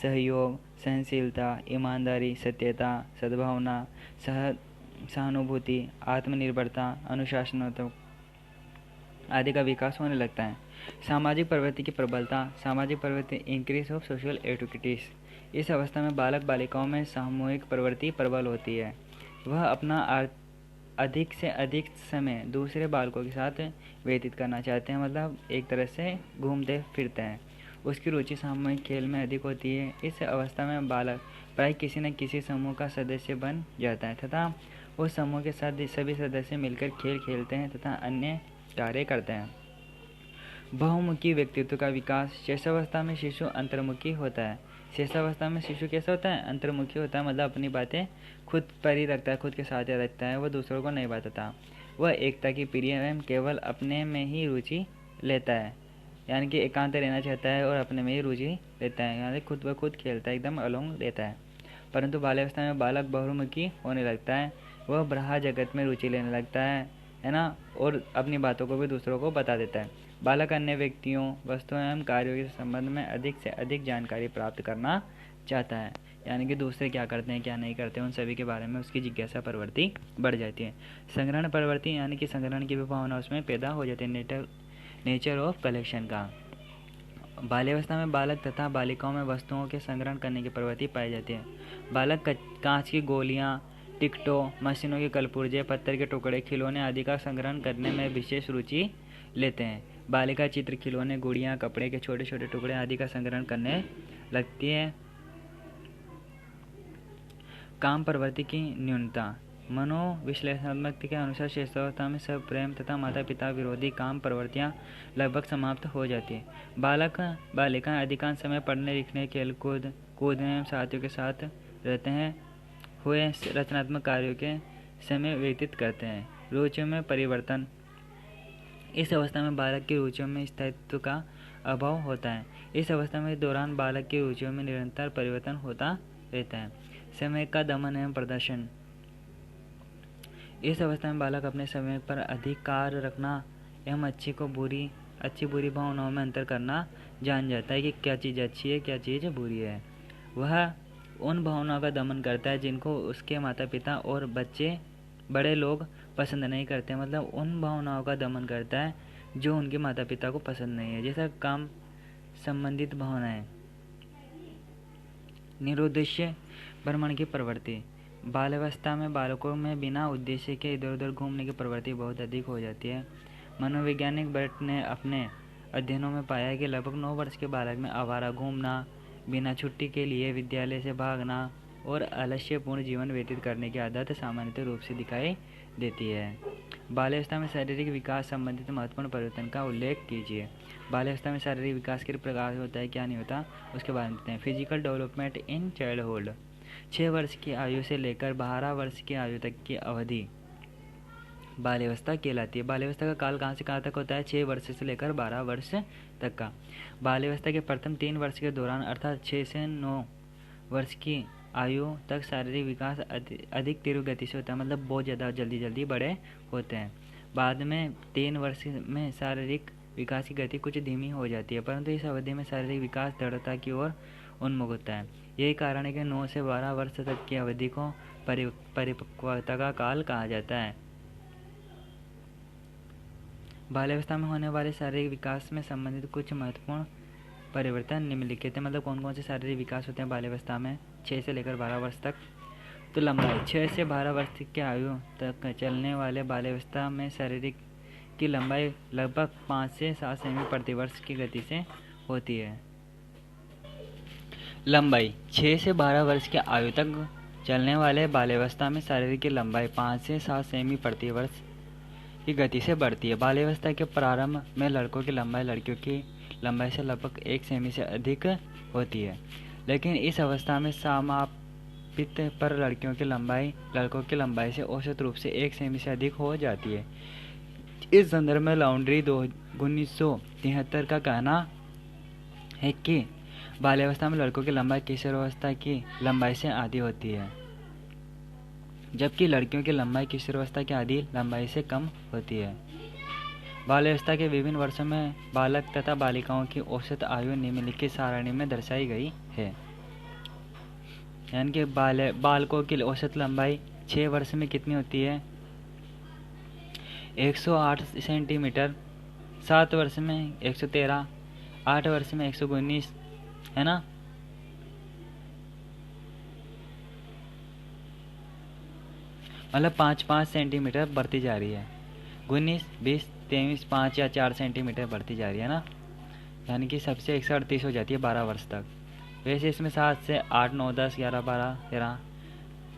A: सहयोग, सहनशीलता, ईमानदारी, सत्यता, सद्भावना, सहानुभूति, आत्मनिर्भरता, अनुशासन आदि का विकास होने लगता है। सामाजिक प्रवृत्ति की प्रबलता। सामाजिक प्रवृत्ति, इंक्रीज ऑफ सोशल एक्टिविटीज़। इस अवस्था में बालक बालिकाओं में सामूहिक प्रवृत्ति प्रबल होती है। वह अपना अधिक से अधिक समय दूसरे बालकों के साथ व्यतीत करना चाहते हैं, मतलब एक तरह से घूमते फिरते हैं। उसकी रुचि सामूहिक खेल में अधिक होती है। इस अवस्था में बालक प्राय किसी न किसी समूह का सदस्य बन जाता है तथा उस समूह के साथ सभी सदस्य मिलकर खेल खेलते हैं तथा अन्य कार्य करते हैं। बहुमुखी व्यक्तित्व का विकास। शैशवावस्था में शिशु अंतर्मुखी होता है। शैशवावस्था में शिशु कैसा होता है? अंतर्मुखी होता है, मतलब अपनी बातें खुद पर ही रखता है, खुद के साथ ही रखता है, वह दूसरों को नहीं बताता। वह एकता की प्रिय एवं केवल अपने में ही रुचि लेता है, यानी कि एकांत रहना चाहता है और अपने में ही रुचि लेता है, यानी खुद ब खुद खेलता है, एकदम अलोंग रहता है। परंतु बाल्यावस्था में बालक बहुमुखी होने लगता है। वह बाह्य जगत में रुचि लेने लगता है ना, और अपनी बातों को भी दूसरों को बता देता है। बालक अन्य व्यक्तियों, वस्तुओं एवं कार्यों के संबंध में अधिक से अधिक जानकारी प्राप्त करना चाहता है, यानी कि दूसरे क्या करते हैं क्या नहीं करते उन सभी के बारे में उसकी जिज्ञासा प्रवृत्ति बढ़ जाती है। संग्रहण प्रवृत्ति, यानी कि संग्रहण की भी भावना उसमें पैदा हो जाती है, नेचर ऑफ कलेक्शन का। बाल्यावस्था में बालक तथा बालिकाओं में वस्तुओं के संग्रहण करने की प्रवृत्ति पाई जाती है। बालक कांच की गोलियां, टिकटों, मशीनों के कलपुर्जे, पत्थर के टुकड़े, खिलौने आदि का संग्रहण करने में विशेष रुचि लेते हैं। बालिका चित्र, खिलौने, गुड़ियाँ, कपड़े के छोटे छोटे टुकड़े आदि का संग्रहण करने लगती है। काम प्रवृत्ति की न्यूनता। मनोविश्लेषणात्मक के अनुसार शैशवावस्था में सब प्रेम तथा माता पिता विरोधी काम प्रवृत्तियाँ लगभग समाप्त हो जाती है। बालक बालिकाएं अधिकांश समय पढ़ने, लिखने, खेलकूद, कूदने एवं साथियों के साथ रहते हैं हुए रचनात्मक कार्यों के समय व्यतीत करते हैं। रुचियों में परिवर्तन। इस अवस्था में बालक की रुचियों में स्थायित्व का अभाव होता है। इस अवस्था में दौरान बालक की रुचियों में निरंतर परिवर्तन होता रहता है। समय का दमन एवं प्रदर्शन। इस अवस्था में बालक अपने समय पर अधिकार रखना एवं अच्छी बुरी भावनाओं में अंतर करना जान जाता है कि क्या चीज़ अच्छी है, क्या चीज़ बुरी है। वह उन भावनाओं का दमन करता है जिनको उसके माता पिता और बड़े लोग पसंद नहीं करते, मतलब उन भावनाओं का दमन करता है जो उनके माता पिता को पसंद नहीं है, जैसा काम संबंधित भावनाएं। निरुद्देश्य भ्रमण की प्रवृत्ति। बाल्यावस्था में बालकों में बिना उद्देश्य के इधर उधर घूमने की प्रवृत्ति बहुत अधिक हो जाती है। मनोवैज्ञानिक बर्ट ने अपने अध्ययनों में पाया है कि लगभग 9 वर्ष के बालक में आवारा घूमना, बिना छुट्टी के लिए विद्यालय से भागना और आलस्यपूर्ण जीवन व्यतीत करने की आदत सामान्य रूप से दिखाई देती है। बाल्यावस्था में शारीरिक विकास संबंधित महत्वपूर्ण परिवर्तन का उल्लेख कीजिए। बाल्यावस्था में शारीरिक विकास किस प्रकार होता है, क्या नहीं होता, उसके बारे में बताते हैं। Physical development in childhood. 6 वर्ष की आयु से लेकर 12 वर्ष की आयु तक की अवधि बाल्यावस्था कहलाती है। बाल्यावस्था का काल कहाँ से कहाँ तक होता है? 6 वर्ष से लेकर 12 वर्ष तक का। बाल्यावस्था के प्रथम 3 वर्ष के दौरान अर्थात 6 से 9 वर्ष की आयु तक शारीरिक विकास अधिक तीव्र गति से होता है, मतलब बहुत ज़्यादा जल्दी बड़े होते हैं। बाद में 3 वर्ष में शारीरिक विकास की गति कुछ धीमी हो जाती है, परंतु इस अवधि में शारीरिक विकास दृढ़ता की ओर उन्मुख होता है। यही कारण है कि 9 से 12 वर्ष तक की अवधि को परिपक्वता का काल कहा जाता है। बाल्यावस्था में होने वाले शारीरिक विकास में संबंधित कुछ महत्वपूर्ण परिवर्तन निम्नलिखित हैं। मतलब कौन कौन से शारीरिक विकास होते हैं बाल्यावस्था में 6 से लेकर 12 वर्ष तक? तो लंबाई 6 से 12 वर्ष की आयु तक चलने वाले बाल्यावस्था में शारीरिक की लंबाई लगभग 5 से 7 सेमी प्रति वर्ष की गति से होती है। लंबाई 6 से 12 वर्ष की आयु तक चलने वाले बाल्यावस्था में शारीरिक की लंबाई 5 से 7 सेमी प्रति वर्ष की गति से बढ़ती है। बाल्यावस्था के प्रारंभ में लड़कों की लंबाई लड़कियों की लंबाई से लगभग 1 सेमी से अधिक होती है, लेकिन इस अवस्था में समापित पर लड़कियों की लंबाई लड़कों की लंबाई से औसत रूप से 1 सेमी से अधिक हो जाती है। इस संदर्भ में लाउंड्री 1973 का कहना है कि बाल्यावस्था में लड़कों की लंबाई किशोरावस्था की लंबाई से आधी होती है, जबकि लड़कियों की लंबाई किशोरावस्था की आधी लंबाई से कम होती है। बाल्यावस्था के विभिन्न वर्षों में बालक तथा बालिकाओं की औसत आयु निम्नलिखित सारणी में दर्शाई गई है। यानी कि बालकों की औसत लंबाई 6 वर्ष में कितनी होती है? 108 सेंटीमीटर, 7 वर्ष में 113, 8 वर्ष में 119, है ना। मतलब 5-5 सेंटीमीटर बढ़ती जा रही है। 19, 20, 23, 5 या 4 सेंटीमीटर बढ़ती जा रही है ना, यानी कि सबसे 138 हो जाती है 12 वर्ष तक। वैसे इसमें 7 से 8, 9, 10, 11, 12, 13,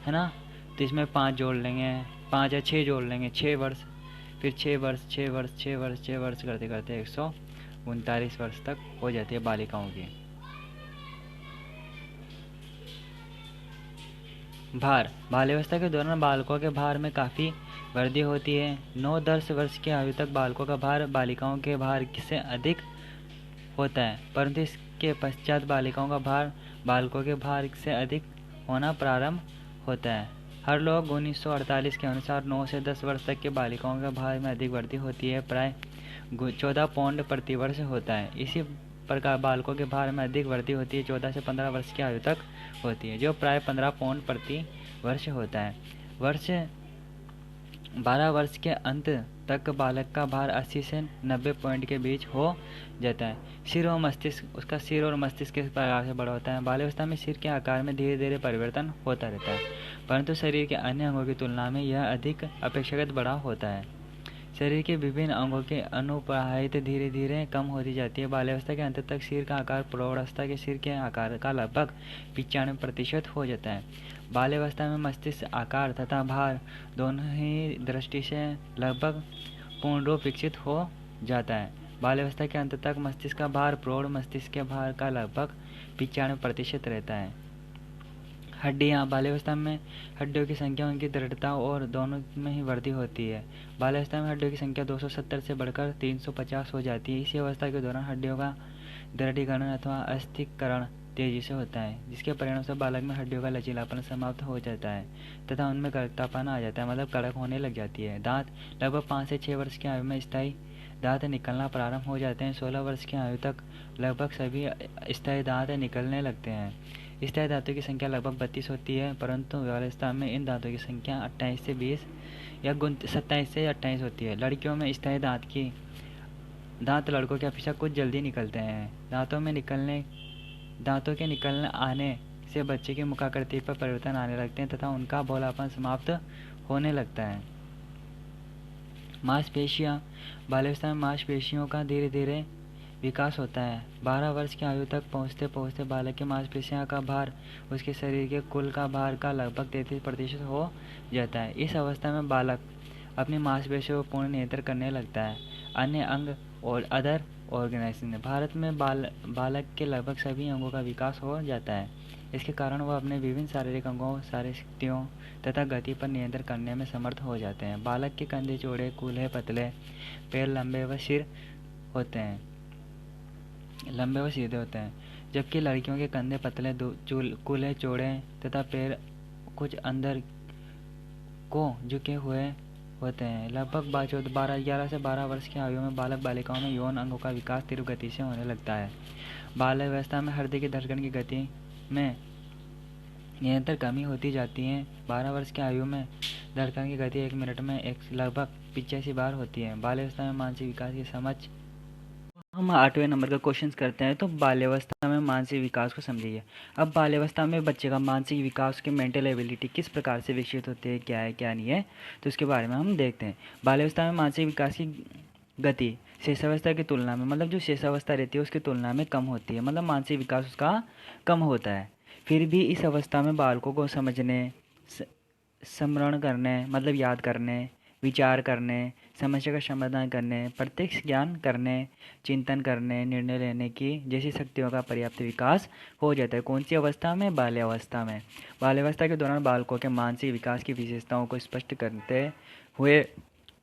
A: है ना। तो इसमें 5 जोड़ लेंगे, 5 या 6 जोड़ लेंगे, 6 वर्ष, फिर 6 वर्ष 6 वर्ष 6 वर्ष 6 वर्ष करते करते 139 वर्ष तक हो जाती है बालिकाओं की। भार। बाल्यावस्था के दौरान बालकों के भार में काफ़ी वृद्धि होती है। 9-10 वर्ष की आयु तक बालकों का भार बालिकाओं के भार से अधिक होता है, परंतु इसके पश्चात बालिकाओं का भार बालकों के भार से अधिक होना प्रारंभ होता है। हर लोग 1948 के अनुसार 9 से 10 वर्ष तक के बालिकाओं का भार में अधिक वृद्धि होती है, प्राय 14 पाउंड प्रति वर्ष होता है। इसी प्रकार बालकों के भार में अधिक वृद्धि होती है 14 से 15 वर्ष की आयु तक होती है, जो प्राय 15 पाउंड प्रति वर्ष होता है। 12 वर्ष के अंत तक बालक का भार 80 से 90 पॉइंट के बीच हो जाता है। सिर और मस्तिष्क, उसका सिर और मस्तिष्क किस प्रकार से बड़ा होता है? बाल्यावस्था में सिर के आकार में धीरे धीरे परिवर्तन होता रहता है, परंतु शरीर के अन्य अंगों की तुलना में यह अधिक अपेक्षाकृत बड़ा होता है। शरीर के विभिन्न अंगों की अनुपात धीरे धीरे कम होती जाती है। बाल्यावस्था के अंत तक सिर का आकार प्रौढ़ावस्था के सिर के आकार का लगभग 95% हो जाता है। बाल्यावस्था में मस्तिष्क आकार तथा भार दोनों ही दृष्टि से लगभग पूर्ण रूप विकसित हो जाता है। बाल्यावस्था के अंत तक मस्तिष्क का भार प्रौढ़ मस्तिष्क के भार का लगभग 95% रहता है। हड्डियाँ। बाल्यावस्था में हड्डियों की संख्या उनकी दृढ़ता और दोनों में ही वृद्धि होती है। बाल्यावस्था में हड्डियों की संख्या 270 से बढ़कर 350 हो जाती है। इसी अवस्था के दौरान हड्डियों का दृढ़ीकरण अथवा अस्थिकरण तेजी से होता है, जिसके परिणाम से बालक में हड्डियों का लचीलापन समाप्त हो जाता है तथा उनमें कड़कतापन आ जाता है, मतलब कड़क होने लग जाती है। दांत। लगभग 5 से 6 वर्ष की आयु में स्थायी दांत निकलना प्रारंभ हो जाते हैं। 16 वर्ष की आयु तक लगभग सभी स्थायी दांत निकलने लगते हैं। स्थायी दांतों की संख्या लगभग 32 होती है, परंतु बाल्यावस्था में इन दांतों की संख्या 28 से 20 या 27 से 28 होती है। लड़कियों में स्थायी दांत लड़कों के अपेक्षा कुछ जल्दी निकलते हैं। दांतों के निकलने आने से बच्चे की मुखाकृति पर परिवर्तन आने लगते हैं तथा उनका भोलापन समाप्त होने लगता है। मांसपेशियाँ। बाल्यावस्था में मांसपेशियों का धीरे धीरे विकास होता है। 12 वर्ष की आयु तक पहुँचते पहुँचते बालक की मांसपेशियों का भार उसके शरीर के कुल का भार का लगभग 33% हो जाता है। इस अवस्था में बालक अपनी मांसपेशियों को पूर्ण नियंत्रण करने लगता है। अन्य अंग और अदर ऑर्गेनाइजेशन भारत में बालक के लगभग सभी अंगों का विकास हो जाता है। इसके कारण वह अपने विभिन्न शारीरिक अंगों, शारीरिक शक्तियों तथा गति पर नियंत्रण करने में समर्थ हो जाते हैं। बालक के कंधे चौड़े, कूल्हे, पतले, पैर लंबे व सिर होते हैं लंबे व सीधे होते हैं, जबकि लड़कियों के कंधे पतले, कूल्हे, चौड़े तथा पैर कुछ अंदर को झुके हुए होते हैं। लगभग 11 से 12 वर्ष की आयु में बालक बालिकाओं में यौन अंगों का विकास तीव्र गति से होने लगता है। बाल्यावस्था में हृदय की धड़कन की गति में निरंतर कमी होती जाती है। 12 वर्ष की आयु में धड़कन की गति 1 मिनट में लगभग 85 बार होती है। बाल्यावस्था में मानसिक विकास की समझ। हम 8वें नंबर का क्वेश्चन करते हैं। तो बाल्यावस्था में मानसिक विकास को समझिए। अब बाल्यावस्था में बच्चे का मानसिक विकास की मेंटल एबिलिटी किस प्रकार से विकसित होती है, क्या है क्या नहीं है, तो उसके बारे में हम देखते हैं। बाल्यावस्था में मानसिक विकास की गति शेषावस्था की तुलना में, मतलब जो शेषावस्था रहती है उसकी तुलना में कम होती है, मतलब मानसिक विकास उसका कम होता है। फिर भी इस अवस्था में बालकों को समझने, स्मरण करने, मतलब याद करने, विचार करने, समस्या का समाधान करने, प्रत्यक्ष ज्ञान करने, चिंतन करने, निर्णय लेने की जैसी शक्तियों का पर्याप्त विकास हो जाता है। कौन सी अवस्था में? बाल्यावस्था में। बाल्यावस्था के दौरान बालकों के मानसिक विकास की विशेषताओं को स्पष्ट करते हुए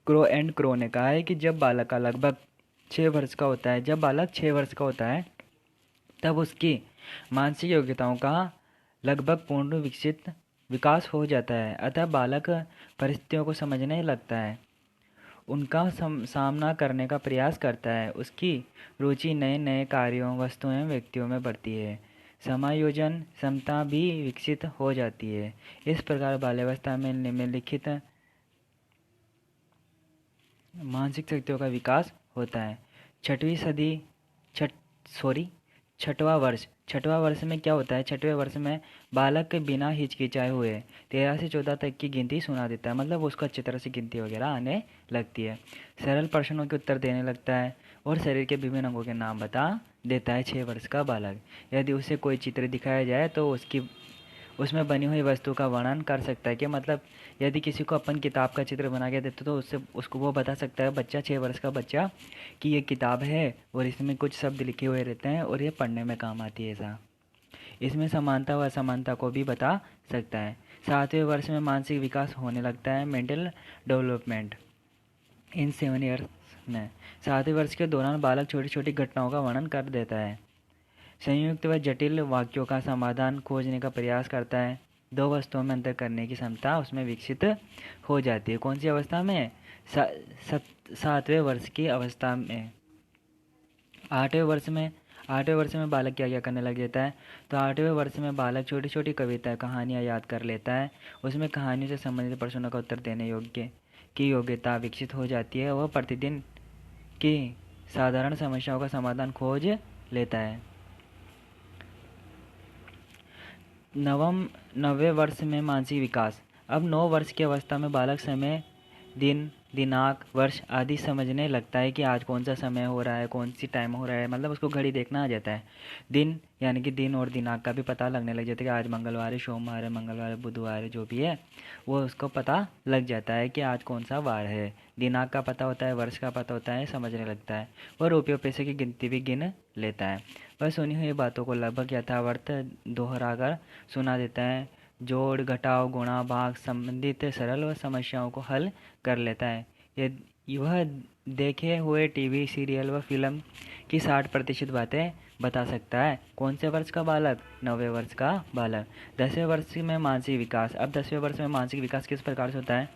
A: क्रो एंड क्रो ने कहा है कि जब बालक का लगभग 6 वर्ष का होता है, जब बालक 6 वर्ष का होता है तब उसकी मानसिक योग्यताओं का लगभग पूर्ण विकसित विकास हो जाता है। अतः बालक परिस्थितियों को समझने लगता है, उनका सामना करने का प्रयास करता है। उसकी रुचि नए नए कार्यों, वस्तुओं, व्यक्तियों में बढ़ती है। समायोजन क्षमता भी विकसित हो जाती है। इस प्रकार बाल्यावस्था में निम्नलिखित मानसिक शक्तियों का विकास होता है। छठवीं सदी छठ सॉरी छठवां वर्ष में क्या होता है? छठवें वर्ष में बालक के बिना हिचकिचाए हुए 13 से 14 तक की गिनती सुना देता है, मतलब उसको अच्छी तरह से गिनती वगैरह आने लगती है। सरल प्रश्नों के उत्तर देने लगता है और शरीर के विभिन्न अंगों के नाम बता देता है 6 वर्ष का बालक। यदि उसे कोई चित्र दिखाया जाए तो उसमें बनी हुई वस्तु का वर्णन कर सकता है। कि मतलब यदि किसी को अपन किताब का चित्र बना के देते तो उससे उसको वो बता सकता है, बच्चा 6 वर्ष का बच्चा, कि ये किताब है और इसमें कुछ शब्द लिखे हुए रहते हैं और ये पढ़ने में काम आती है। ऐसा इसमें समानता व असमानता को भी बता सकता है। 7वें वर्ष में मानसिक विकास होने लगता है, मेंटल डेवलपमेंट इन 7 ईयर्स में। 7वें वर्ष के दौरान बालक छोटी छोटी घटनाओं का वर्णन कर देता है, संयुक्त व जटिल वाक्यों का समाधान खोजने का प्रयास करता है। 2 वस्तुओं में अंतर करने की क्षमता उसमें विकसित हो जाती है। कौन सी अवस्था में? 7वें वर्ष की अवस्था में। 8वें वर्ष में बालक क्या क्या करने लग जाता है? तो 8वें वर्ष में बालक छोटी छोटी कविताएं, कहानियाँ याद कर लेता है। उसमें कहानियों से संबंधित प्रश्नों का उत्तर देने योग्य की योग्यता विकसित हो जाती है। वह प्रतिदिन की साधारण समस्याओं का समाधान खोज लेता है। 9वें वर्ष में मानसिक विकास। अब 9 वर्ष की अवस्था में बालक समय, दिन, दिनांक, वर्ष आदि समझने लगता है कि आज कौन सा समय हो रहा है, कौन सी टाइम हो रहा है, मतलब उसको घड़ी देखना आ जाता है। दिन यानी कि दिन और दिनांक का भी पता लगने लग जाता है कि आज मंगलवार है, सोमवार है, मंगलवार है, बुधवार है, जो भी है वो उसको पता लग जाता है कि आज कौन सा वार है। दिनांक का पता होता है, वर्ष का पता होता है, समझने लगता है। वह रुपये पैसे की गिनती भी गिन लेता है। वह सुनी हुई बातों को लगभग यथावत दोहराकर सुना देता है। जोड़, घटाव, गुणा, भाग संबंधित सरल व समस्याओं को हल कर लेता है। वह देखे हुए टीवी सीरियल व फिल्म की 60% बातें बता सकता है। कौन से वर्ष का बालक? 9वें वर्ष का बालक। 10वें वर्ष में मानसिक विकास। अब 10वें वर्ष में मानसिक विकास किस प्रकार से होता है?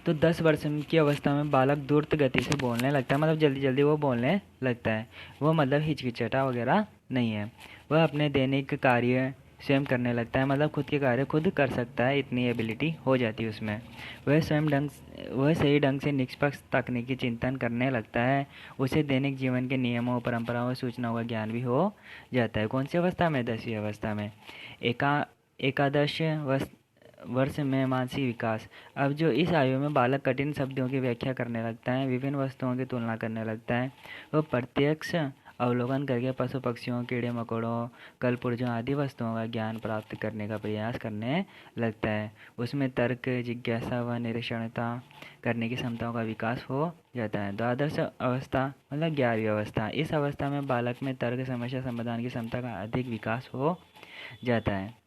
A: तो 10 वर्ष की अवस्था में बालक द्रुत गति से बोलने लगता है, मतलब जल्दी जल्दी वो बोलने लगता है। वो मतलब हिचकिचाता वगैरह नहीं है। वह अपने दैनिक कार्य स्वयं करने लगता है, मतलब खुद के कार्य खुद कर सकता है, इतनी एबिलिटी हो जाती है उसमें। वह सही ढंग से निष्पक्ष तकनीकी चिंतन करने लगता है। उसे दैनिक जीवन के नियमों, परंपराओं, सूचनाओं का ज्ञान भी हो जाता है। कौन सी अवस्था में? 10वीं अवस्था में। एकादश वर्ष में मानसिक विकास। अब जो इस आयु में बालक कठिन शब्दों की व्याख्या करने लगता है, विभिन्न वस्तुओं की तुलना करने लगता है, वो प्रत्यक्ष अवलोकन करके पशु पक्षियों, कीड़े मकोड़ों, कल पुर्जों आदि वस्तुओं का ज्ञान प्राप्त करने का प्रयास करने लगता है। उसमें तर्क, जिज्ञासा व निरीक्षणता करने की क्षमताओं का विकास हो जाता है। द्वादश अवस्था मतलब 11वीं अवस्था, इस अवस्था में बालक में तर्क, समस्या समाधान की क्षमता का अधिक विकास हो जाता है।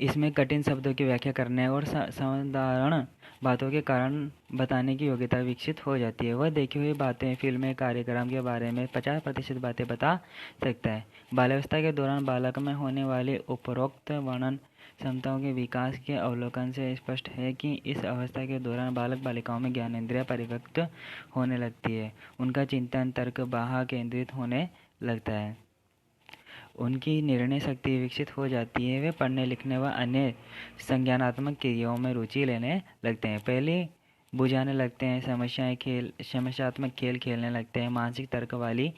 A: इसमें कठिन शब्दों की व्याख्या करने और साधारण बातों के कारण बताने की योग्यता विकसित हो जाती है। वह देखी हुई बातें, फिल्में, कार्यक्रम के बारे में 50% बातें बता सकता है। बाल्यावस्था के दौरान बालक में होने वाली उपरोक्त वर्णन क्षमताओं के विकास के अवलोकन से स्पष्ट है कि इस अवस्था के दौरान बालक बालिकाओं में ज्ञानेंद्रिय परिपक्व होने लगती है। उनका चिंतन, तर्क, बाह्य केंद्रित होने लगता है। उनकी निर्णय शक्ति विकसित हो जाती है। वे पढ़ने, लिखने व अन्य संज्ञानात्मक क्रियाओं में रुचि लेने लगते हैं। पहले बुझाने लगते हैं, समस्यात्मक खेल खेलने लगते हैं। मानसिक तर्क वाली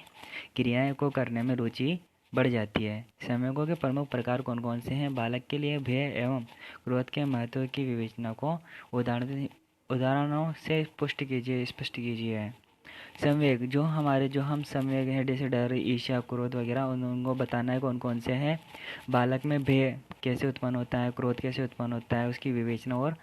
A: क्रियाएं को करने में रुचि बढ़ जाती है। संवेगों के प्रमुख प्रकार कौन कौन से हैं? बालक के लिए भय एवं क्रोध के महत्व की विवेचना को उदाहरणों से स्पष्ट कीजिए। संवेग जो हम संवेग हैं, जैसे डर, ईर्ष्या, क्रोध वगैरह, उनको बताना है कौन कौन से हैं। बालक में भय कैसे उत्पन्न होता है, क्रोध कैसे उत्पन्न होता है, उसकी विवेचना और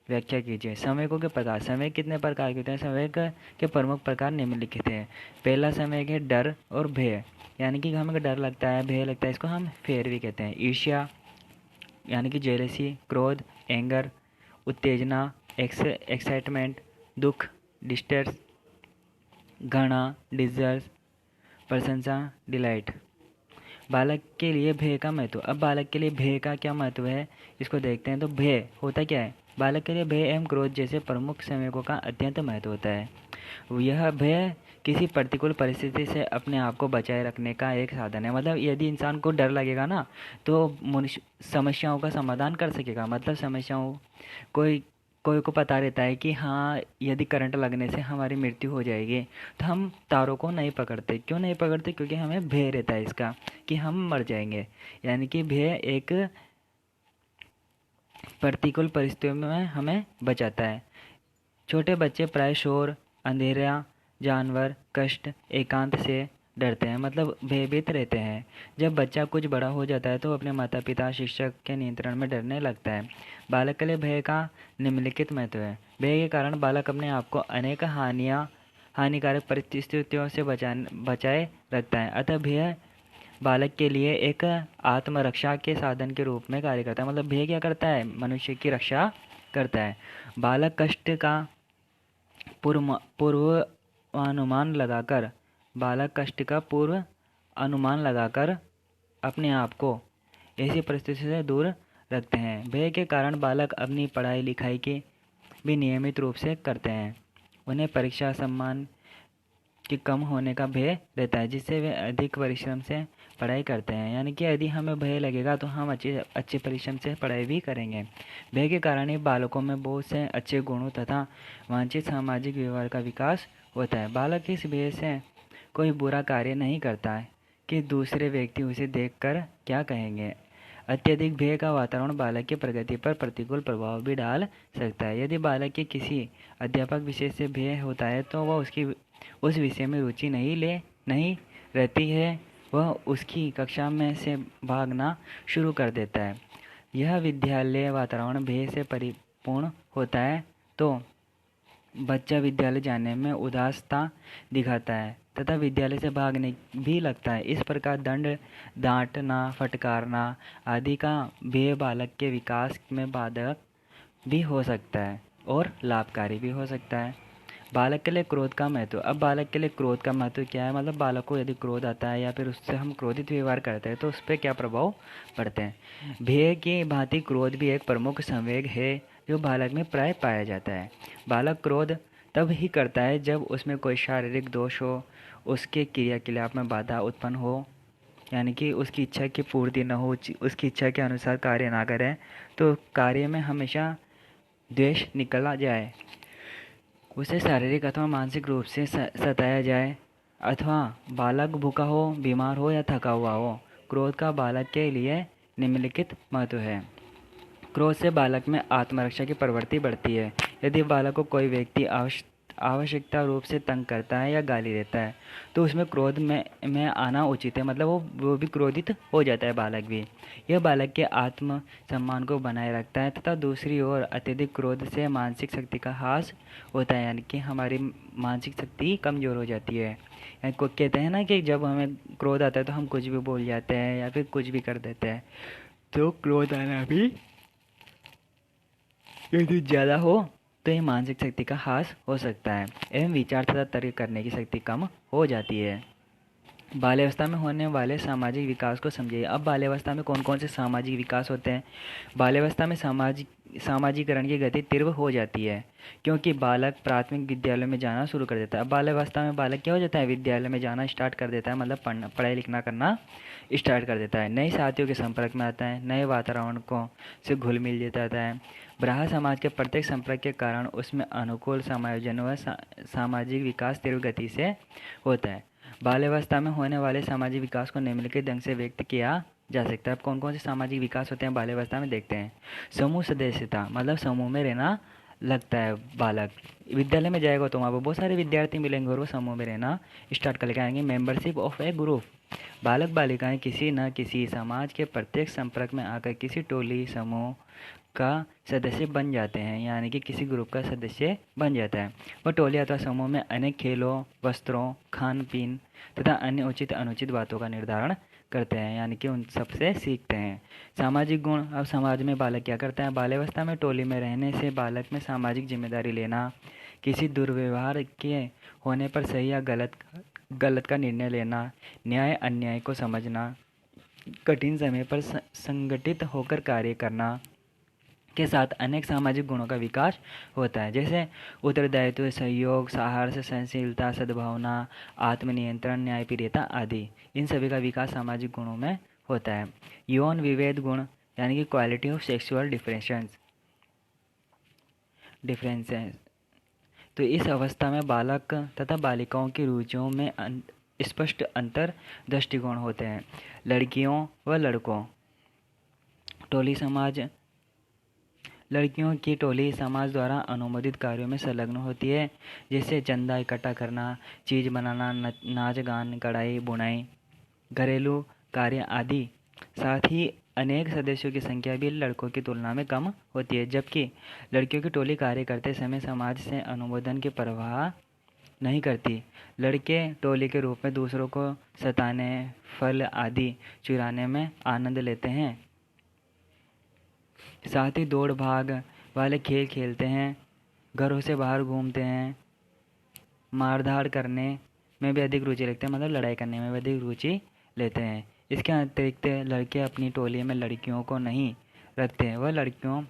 A: व्याख्या कीजिए। संवेगों के प्रकार। संवेग कितने प्रकार के होते हैं? संवेग के प्रमुख प्रकार निम्नलिखित हैं। पहला संवेग है डर और भय, यानी कि हमें डर लगता है, भय लगता है, इसको हम फेयर भी कहते हैं। ईर्ष्या यानी कि जेलसी, क्रोध, एंगर, उत्तेजना, एक्साइटमेंट, दुख, डिस्ट्रेस, घृणा, डिजर्स, प्रशंसा, डिलाइट। बालक के लिए भय का महत्व। अब बालक के लिए भय का क्या महत्व है, इसको देखते हैं। तो भय होता क्या है? बालक के लिए भय एवं क्रोध जैसे प्रमुख संवेगों का अत्यंत महत्व होता है। यह भय किसी प्रतिकूल परिस्थिति से अपने आप को बचाए रखने का एक साधन है। मतलब यदि इंसान को डर लगेगा ना, तो समस्याओं का समाधान कर सकेगा। मतलब समस्याओं कोई कोई को पता रहता है कि हाँ, यदि करंट लगने से हमारी मृत्यु हो जाएगी, तो हम तारों को नहीं पकड़ते। क्यों नहीं पकड़ते? क्योंकि हमें भय रहता है इसका कि हम मर जाएंगे। यानी कि भय एक प्रतिकूल परिस्थितियों में हमें बचाता है। छोटे बच्चे प्राय शोर, अंधेरा, जानवर, कष्ट, एकांत से डरते हैं, मतलब भयभीत रहते हैं। जब बच्चा कुछ बड़ा हो जाता है तो अपने माता पिता, शिक्षक के नियंत्रण में डरने लगता है। बालक के लिए भय का निम्नलिखित महत्व है। भय के कारण बालक अपने आप को अनेक हानिकारक परिस्थितियों से बचाए रखता है। अतः भय बालक के लिए एक आत्मरक्षा के साधन के रूप में कार्य करता है। मतलब भय क्या करता है? मनुष्य की रक्षा करता है। बालक कष्ट का पूर्वानुमान लगाकर अपने आप को ऐसी परिस्थिति से दूर रखते हैं। भय के कारण बालक अपनी पढ़ाई लिखाई की भी नियमित रूप से करते हैं। उन्हें परीक्षा सम्मान के कम होने का भय रहता है, जिससे वे अधिक परिश्रम से पढ़ाई करते हैं। यानी कि यदि हमें भय लगेगा तो हम अच्छे परिश्रम से पढ़ाई भी करेंगे। भय के कारण ही बालकों में बहुत से अच्छे गुणों तथा वांछित सामाजिक व्यवहार का विकास होता है। बालक इस भय से कोई बुरा कार्य नहीं करता है कि दूसरे व्यक्ति उसे देखकर क्या कहेंगे। अत्यधिक भय का वातावरण बालक की प्रगति पर प्रतिकूल प्रभाव भी डाल सकता है। यदि बालक के किसी अध्यापक विषय से भय होता है तो वह उस विषय में रुचि नहीं रहती है, वह उसकी कक्षा में से भागना शुरू कर देता है। यह विद्यालय वातावरण भय से परिपूर्ण होता है तो बच्चा विद्यालय जाने में उदासता दिखाता है तथा विद्यालय से भागने भी लगता है। इस प्रकार दंड, डांटना, फटकारना आदि का भय बालक के विकास में बाधक भी हो सकता है और लाभकारी भी हो सकता है। बालक के लिए क्रोध का महत्व। अब बालक के लिए क्रोध का महत्व क्या है? मतलब बालक को यदि क्रोध आता है या फिर उससे हम क्रोधित व्यवहार करते हैं तो उस पर क्या प्रभाव पड़ते हैं। भय की भांति क्रोध भी एक प्रमुख संवेग है जो बालक में प्राय पाया जाता है। बालक क्रोध तब ही करता है जब उसमें कोई शारीरिक दोष हो, उसके क्रियाकलाप में बाधा उत्पन्न हो, यानी कि उसकी इच्छा की पूर्ति न हो, उसकी इच्छा के अनुसार कार्य ना करें, तो कार्य में हमेशा द्वेष निकला जाए, उसे शारीरिक अथवा मानसिक रूप से सताया जाए, अथवा बालक भूखा हो, बीमार हो या थका हुआ हो, क्रोध का बालक के लिए निम्नलिखित महत्व है। क्रोध से बालक में आत्मरक्षा की प्रवृत्ति बढ़ती है। यदि बालक को कोई व्यक्ति आवश्यकता रूप से तंग करता है या गाली देता है तो उसमें क्रोध में आना उचित है, मतलब वो भी क्रोधित हो जाता है बालक भी। यह बालक के आत्म सम्मान को बनाए रखता है तथा दूसरी ओर अत्यधिक क्रोध से मानसिक शक्ति का ह्रास होता है, यानी कि हमारी मानसिक शक्ति कमज़ोर हो जाती है। को कहते हैं ना कि जब हमें क्रोध आता है तो हम कुछ भी बोल जाते हैं या फिर कुछ भी कर देते हैं। तो क्रोध आना भी यदि ज़्यादा हो तो ये मानसिक शक्ति का ह्रास हो सकता है एवं विचार तथा तर्क करने की शक्ति कम हो जाती है। बाल्यावस्था में होने वाले सामाजिक विकास को समझिए। अब बाल्यावस्था में कौन कौन से सामाजिक विकास होते हैं। बाल्यावस्था में सामाजिकरण की गति तीव्र हो जाती है क्योंकि बालक प्राथमिक विद्यालय में जाना शुरू कर देता है। अब बाल्यावस्था में बालक क्या हो जाता है, विद्यालय में जाना स्टार्ट कर देता है, मतलब पढ़ाई लिखना करना स्टार्ट कर देता है। नए साथियों के संपर्क में आता है, नए वातावरण को से घुल मिल जाता है। ब्राह्मण समाज के प्रत्येक संपर्क के कारण उसमें अनुकूल समायोजन व सामाजिक विकास तीव्र गति से होता है। बाल्यावस्था में होने वाले सामाजिक विकास को निम्नलिखित ढंग से व्यक्त किया जा सकता है। अब कौन कौन से सामाजिक विकास होते हैं बाल्यावस्था में देखते हैं। समूह सदस्यता, मतलब समूह में रहना लगता है बालक। विद्यालय में जाएगा तो वहाँ पर बहुत सारे विद्यार्थी मिलेंगे और वो समूह में रहना स्टार्ट कर लेके आएंगे। मेंबरशिप ऑफ ए ग्रुप, बालक बालिकाएं किसी न किसी समाज के प्रत्येक संपर्क में आकर किसी टोली समूह का सदस्य बन जाते हैं, यानी कि किसी ग्रुप का सदस्य बन जाता है। वह टोली अथवा समूह में अनेक खेलों, वस्त्रों, खान पीन तथा अन्य उचित अनुचित बातों का निर्धारण करते हैं, यानी कि उन सबसे सीखते हैं। सामाजिक गुण, अब समाज में बालक क्या करता है। बाल्यावस्था में टोली में रहने से बालक में सामाजिक जिम्मेदारी लेना, किसी दुर्व्यवहार के होने पर सही या गलत का निर्णय लेना, न्याय अन्याय को समझना, कठिन समय पर संगठित होकर कार्य करना के साथ अनेक सामाजिक गुणों का विकास होता है, जैसे उत्तरदायित्व, सहयोग, साहस, सहनशीलता, सद्भावना, आत्मनियंत्रण, न्यायप्रियता आदि। इन सभी का विकास सामाजिक गुणों में होता है। यौन विभेद गुण, यानी कि क्वालिटी ऑफ सेक्सुअल डिफरेंसेस। तो इस अवस्था में बालक तथा बालिकाओं की रुचियों में स्पष्ट अंतर दृष्टिकोण होते हैं। लड़कियों व लड़कों टोली समाज, लड़कियों की टोली समाज द्वारा अनुमोदित कार्यों में संलग्न होती है, जैसे चंदा इकट्ठा करना, चीज़ बनाना, नाच गान, कढ़ाई बुनाई, घरेलू कार्य आदि। साथ ही अनेक सदस्यों की संख्या भी लड़कों की तुलना में कम होती है, जबकि लड़कियों की टोली कार्य करते समय समाज से अनुमोदन की परवाह नहीं करती। लड़के टोली के रूप में दूसरों को सताने, फल आदि चुराने में आनंद लेते हैं। साथ ही दौड़ भाग वाले खेल खेलते हैं, घरों से बाहर घूमते हैं, मारधाड़ करने में भी अधिक रुचि रखते हैं, मतलब लड़ाई करने में भी अधिक रुचि लेते हैं। इसके अतिरिक्त लड़के अपनी टोली में लड़कियों को नहीं रखते हैं, वह लड़कियों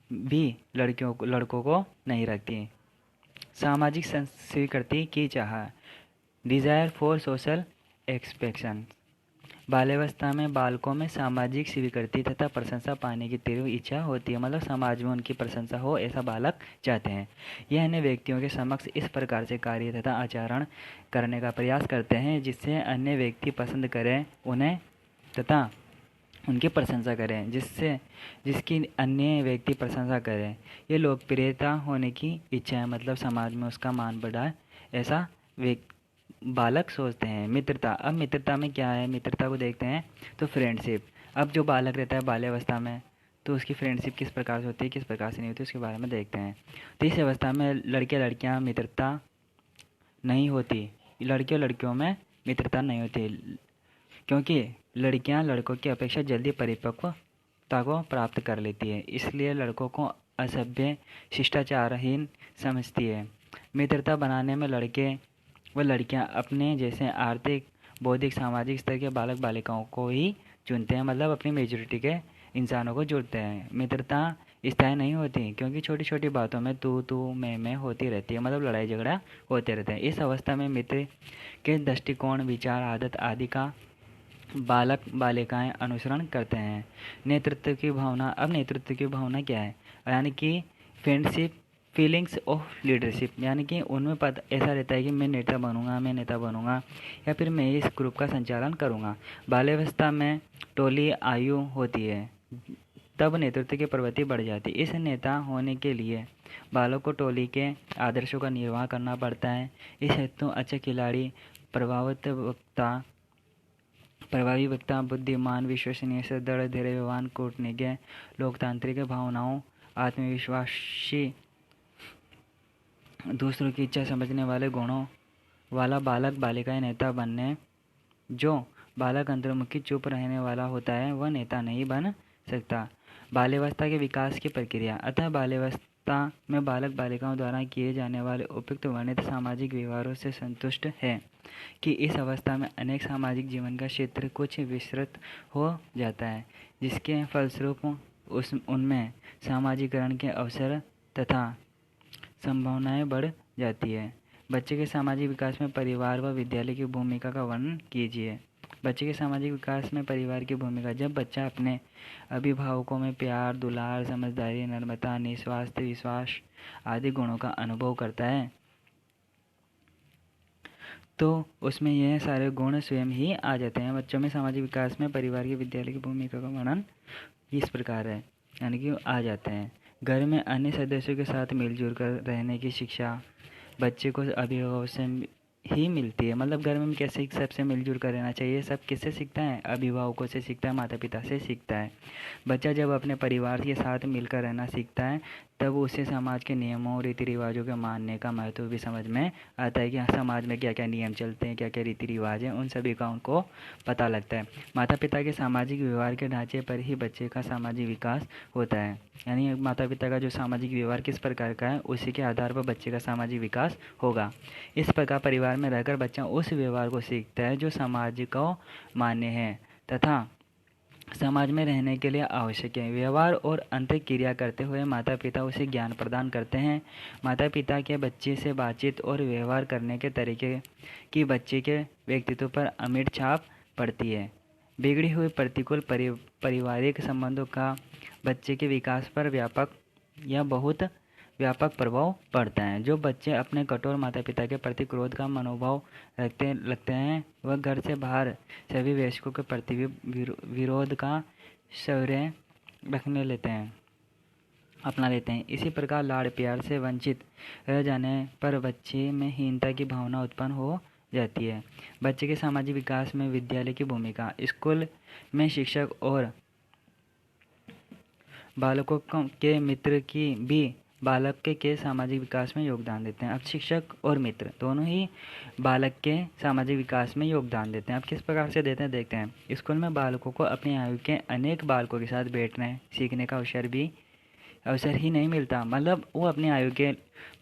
A: भी लड़कों को नहीं रखती। सामाजिक स्वीकृति की चाह, डिज़ायर फॉर सोशल एक्सपेक्शन। बाल्यावस्था में बालकों में सामाजिक स्वीकृति तथा प्रशंसा पाने की तीव्र इच्छा होती है, मतलब समाज में उनकी प्रशंसा हो ऐसा बालक चाहते हैं। यह अन्य व्यक्तियों के समक्ष इस प्रकार से कार्य तथा आचरण करने का प्रयास करते हैं जिससे अन्य व्यक्ति पसंद करें उन्हें तथा उनकी प्रशंसा करें, जिसकी अन्य व्यक्ति प्रशंसा करें। ये लोकप्रियता होने की इच्छा है, मतलब समाज में उसका मान बढ़ाए ऐसा बालक सोचते हैं। मित्रता, अब मित्रता में क्या है, मित्रता को देखते हैं तो फ्रेंडशिप। अब जो बालक रहता है बाल्यावस्था में तो उसकी फ्रेंडशिप किस प्रकार से होती है, किस प्रकार से नहीं होती, उसके बारे में देखते हैं। तो इस अवस्था में लड़के लड़कियां मित्रता नहीं होती, लड़के और लड़कियों में मित्रता नहीं होती, क्योंकि लड़कियां लड़कों की अपेक्षा जल्दी परिपक्वता को प्राप्त कर लेती है, इसलिए लड़कों को असभ्य शिष्टाचारहीन समझती है। मित्रता बनाने में लड़के व लड़कियां अपने जैसे आर्थिक, बौद्धिक, सामाजिक स्तर के बालक बालिकाओं को ही चुनते हैं, मतलब अपनी मेजॉरिटी के इंसानों को जुड़ते हैं। मित्रता स्थायी नहीं होती क्योंकि छोटी छोटी बातों में तू मैं होती रहती है, मतलब लड़ाई झगड़ा होते रहते हैं। इस अवस्था में मित्र के दृष्टिकोण, विचार, आदत आदि का बालक बालिकाएं अनुसरण करते हैं। नेतृत्व की भावना, अब नेतृत्व की भावना क्या है, यानी कि फ्रेंडशिप फीलिंग्स ऑफ लीडरशिप, यानी कि उनमें पता ऐसा रहता है कि मैं नेता बनूंगा या फिर मैं इस ग्रुप का संचालन करूंगा। बाल्यावस्था में टोली आयु होती है, तब नेतृत्व की प्रवृत्ति बढ़ जाती है। इस नेता होने के लिए बालक को टोली के आदर्शों का निर्वाह करना पड़ता है। इस हेतु अच्छे खिलाड़ी, प्रभावी वक्ता, बुद्धिमान, विश्वसनीय, सदृढ़, धैर्यवान, कूटनीतिज्ञ, लोकतांत्रिक भावनाओं, आत्मविश्वासी, दूसरों की इच्छा समझने वाले गुणों वाला बालक बालिकाएं नेता बनने। जो बालक अंतर्मुखी चुप रहने वाला होता है वह नेता नहीं बन सकता। बाल्यावस्था के विकास की प्रक्रिया। अतः बाल्यावस्था में बालक बालिकाओं द्वारा किए जाने वाले उपयुक्त वर्णित सामाजिक व्यवहारों से संतुष्ट है कि इस अवस्था में अनेक सामाजिक जीवन का क्षेत्र कुछ विस्तृत हो जाता है, जिसके फलस्वरूप उनमें सामाजिकरण के अवसर तथा संभावनाएं बढ़ जाती है। बच्चे के सामाजिक विकास में परिवार व विद्यालय की भूमिका का वर्णन कीजिए। बच्चे के सामाजिक विकास में परिवार की भूमिका। जब बच्चा अपने अभिभावकों में प्यार, दुलार, समझदारी, नम्रता, निस्वार्थ विश्वास आदि गुणों का अनुभव करता है तो उसमें यह सारे गुण स्वयं ही आ जाते हैं। बच्चों में सामाजिक विकास में परिवार की विद्यालय की भूमिका का वर्णन इस प्रकार है, यानी कि आ जाते हैं। घर में अन्य सदस्यों के साथ मिलजुल कर रहने की शिक्षा बच्चे को अभिभावकों से ही मिलती है। मतलब घर में कैसे सबसे मिलजुल कर रहना चाहिए, सब किससे सीखता है? अभिभावकों से सीखता है, माता पिता से सीखता है। बच्चा जब अपने परिवार के साथ मिलकर रहना सीखता है तब उसे समाज के नियमों, रीति रिवाजों के मानने का महत्व भी समझ में आता है कि समाज में क्या क्या नियम चलते हैं, क्या क्या रीति रिवाज हैं, उन सभी का उनको पता लगता है। माता पिता के सामाजिक व्यवहार के ढांचे पर ही बच्चे का सामाजिक विकास होता है, यानी माता पिता का जो सामाजिक व्यवहार किस प्रकार का है उसी के आधार पर बच्चे का सामाजिक विकास होगा। इस प्रकार परिवार में रहकर बच्चा उस व्यवहार को सीखता है जो समाज को मान्य है तथा समाज में रहने के लिए आवश्यक है। व्यवहार और अंतरिक क्रिया करते हुए माता पिता उसे ज्ञान प्रदान करते हैं। माता पिता के बच्चे से बातचीत और व्यवहार करने के तरीके की बच्चे के व्यक्तित्व पर अमिट छाप पड़ती है। बिगड़ी हुई प्रतिकूल पारिवारिक संबंधों का बच्चे के विकास पर व्यापक या बहुत व्यापक प्रभाव पड़ता है। जो बच्चे अपने कठोर माता पिता के प्रति क्रोध का मनोभाव लगते हैं वह घर से बाहर सभी वयस्कों के प्रति विरोध का शौर्य अपना लेते हैं। इसी प्रकार लाड़ प्यार से वंचित रह जाने पर बच्चे में हीनता की भावना उत्पन्न हो जाती है। बच्चे के सामाजिक विकास में विद्यालय की भूमिका। स्कूल में शिक्षक और बालकों के मित्र की भी बालक के सामाजिक विकास में योगदान देते हैं। अब शिक्षक और मित्र दोनों ही बालक के सामाजिक विकास में योगदान देते हैं। अब किस प्रकार से देते हैं देखते हैं। स्कूल में बालकों को अपनी आयु के अनेक बालकों के साथ बैठने सीखने का अवसर ही नहीं मिलता। मतलब वो अपनी आयु के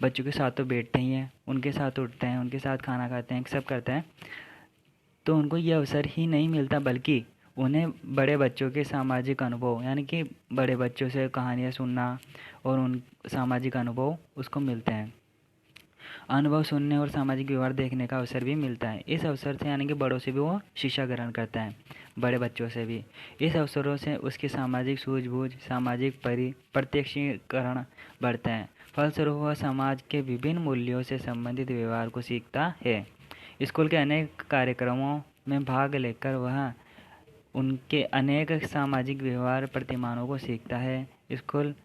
A: बच्चों के साथ तो बैठते ही हैं, उनके साथ उठते हैं, उनके साथ खाना खाते हैं, सब करते हैं, तो उनको ये अवसर ही नहीं मिलता, बल्कि उन्हें बड़े बच्चों के सामाजिक अनुभव, यानी कि बड़े बच्चों से कहानियाँ सुनना और उन सामाजिक अनुभव उसको मिलते हैं। अनुभव सुनने और सामाजिक व्यवहार देखने का अवसर भी मिलता है। इस अवसर से यानी कि बड़ों से भी वो शिक्षा ग्रहण करता है, बड़े बच्चों से भी। इस अवसरों से उसकी सामाजिक सूझबूझ, सामाजिक प्रत्यक्षीकरण बढ़ता है। फलस्वरूप वह समाज के विभिन्न मूल्यों से संबंधित व्यवहार को सीखता है। स्कूल के अनेक कार्यक्रमों में भाग लेकर वह उनके अनेक सामाजिक व्यवहार प्रतिमानों को सीखता है। स्कूल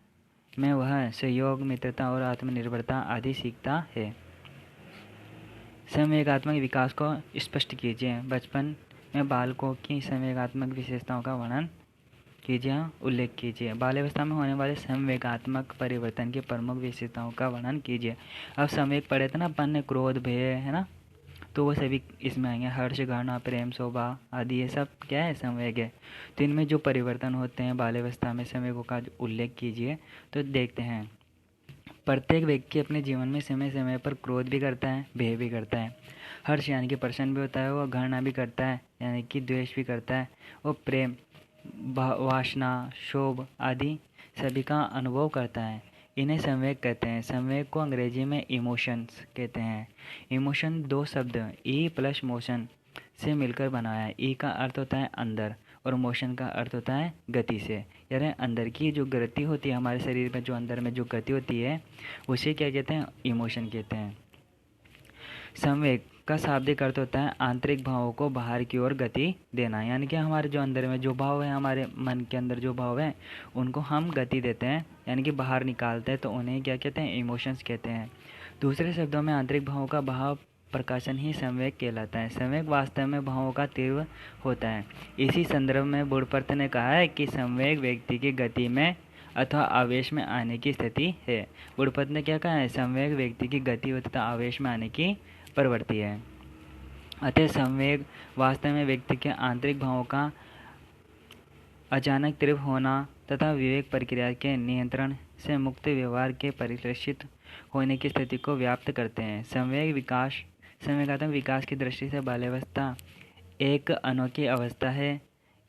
A: में वह सहयोग, मित्रता और आत्मनिर्भरता आदि सीखता है। संवेगात्मक विकास को स्पष्ट कीजिए। बचपन में बालकों की संवेगात्मक विशेषताओं का वर्णन कीजिए, उल्लेख कीजिए। बाल्यावस्था में होने वाले संवेगात्मक परिवर्तन की प्रमुख विशेषताओं का वर्णन कीजिए। अब संवेग पढ़े थे ना अपन ने, क्रोध, भय, है ना, तो वो सभी इसमें आएंगे। हर्ष, घृणा, प्रेम, शोभा आदि ये सब क्या है? संवेग है। तो इनमें जो परिवर्तन होते हैं बाल्यावस्था में, संवेगों का उल्लेख कीजिए। तो देखते हैं, प्रत्येक व्यक्ति अपने जीवन में समय समय पर क्रोध भी करता है, भय भी करता है। हर्ष यानी कि प्रसन्न भी होता है, वो घृणा भी करता है यानी कि द्वेष भी करता है, वो प्रेम, वासना, शोभ आदि सभी का अनुभव करता है। इन्हें संवेग कहते हैं। संवेग को अंग्रेजी में इमोशंस कहते हैं। इमोशन दो शब्द ई प्लस मोशन से मिलकर बना है। ई का अर्थ होता है अंदर और मोशन का अर्थ होता है गति से, यानी अंदर की जो गति होती है हमारे शरीर में, जो अंदर में जो गति होती है उसे क्या कहते हैं, इमोशन कहते हैं। संवेग का शाब्दिक अर्थ होता है आंतरिक भावों को बाहर की ओर गति देना, यानी कि हमारे जो अंदर में जो भाव है, हमारे मन के अंदर जो भाव है उनको हम गति देते हैं, यानी कि बाहर निकालते हैं, तो उन्हें क्या कहते हैं, इमोशंस कहते हैं। दूसरे शब्दों में आंतरिक भावों का भाव प्रकाशन ही संवेग कहलाता है। संवेग वास्तव में भावों का तीव्र होता है। इसी संदर्भ में बुड़पत ने कहा है कि संवेग व्यक्ति की गति में अथवा आवेश में आने की स्थिति है। बुड़पत ने क्या कहा है, संवेग व्यक्ति की गति तथा आवेश में आने की प्रवृत्ति है। अतः संवेग वास्तव में व्यक्ति के आंतरिक भावों का अचानक तीव्र होना तथा विवेक प्रक्रिया के नियंत्रण से मुक्त व्यवहार के परिलक्षित होने की स्थिति को व्याप्त करते हैं। संवेगात्मक विकास की दृष्टि से बाल्यावस्था एक अनोखी अवस्था है।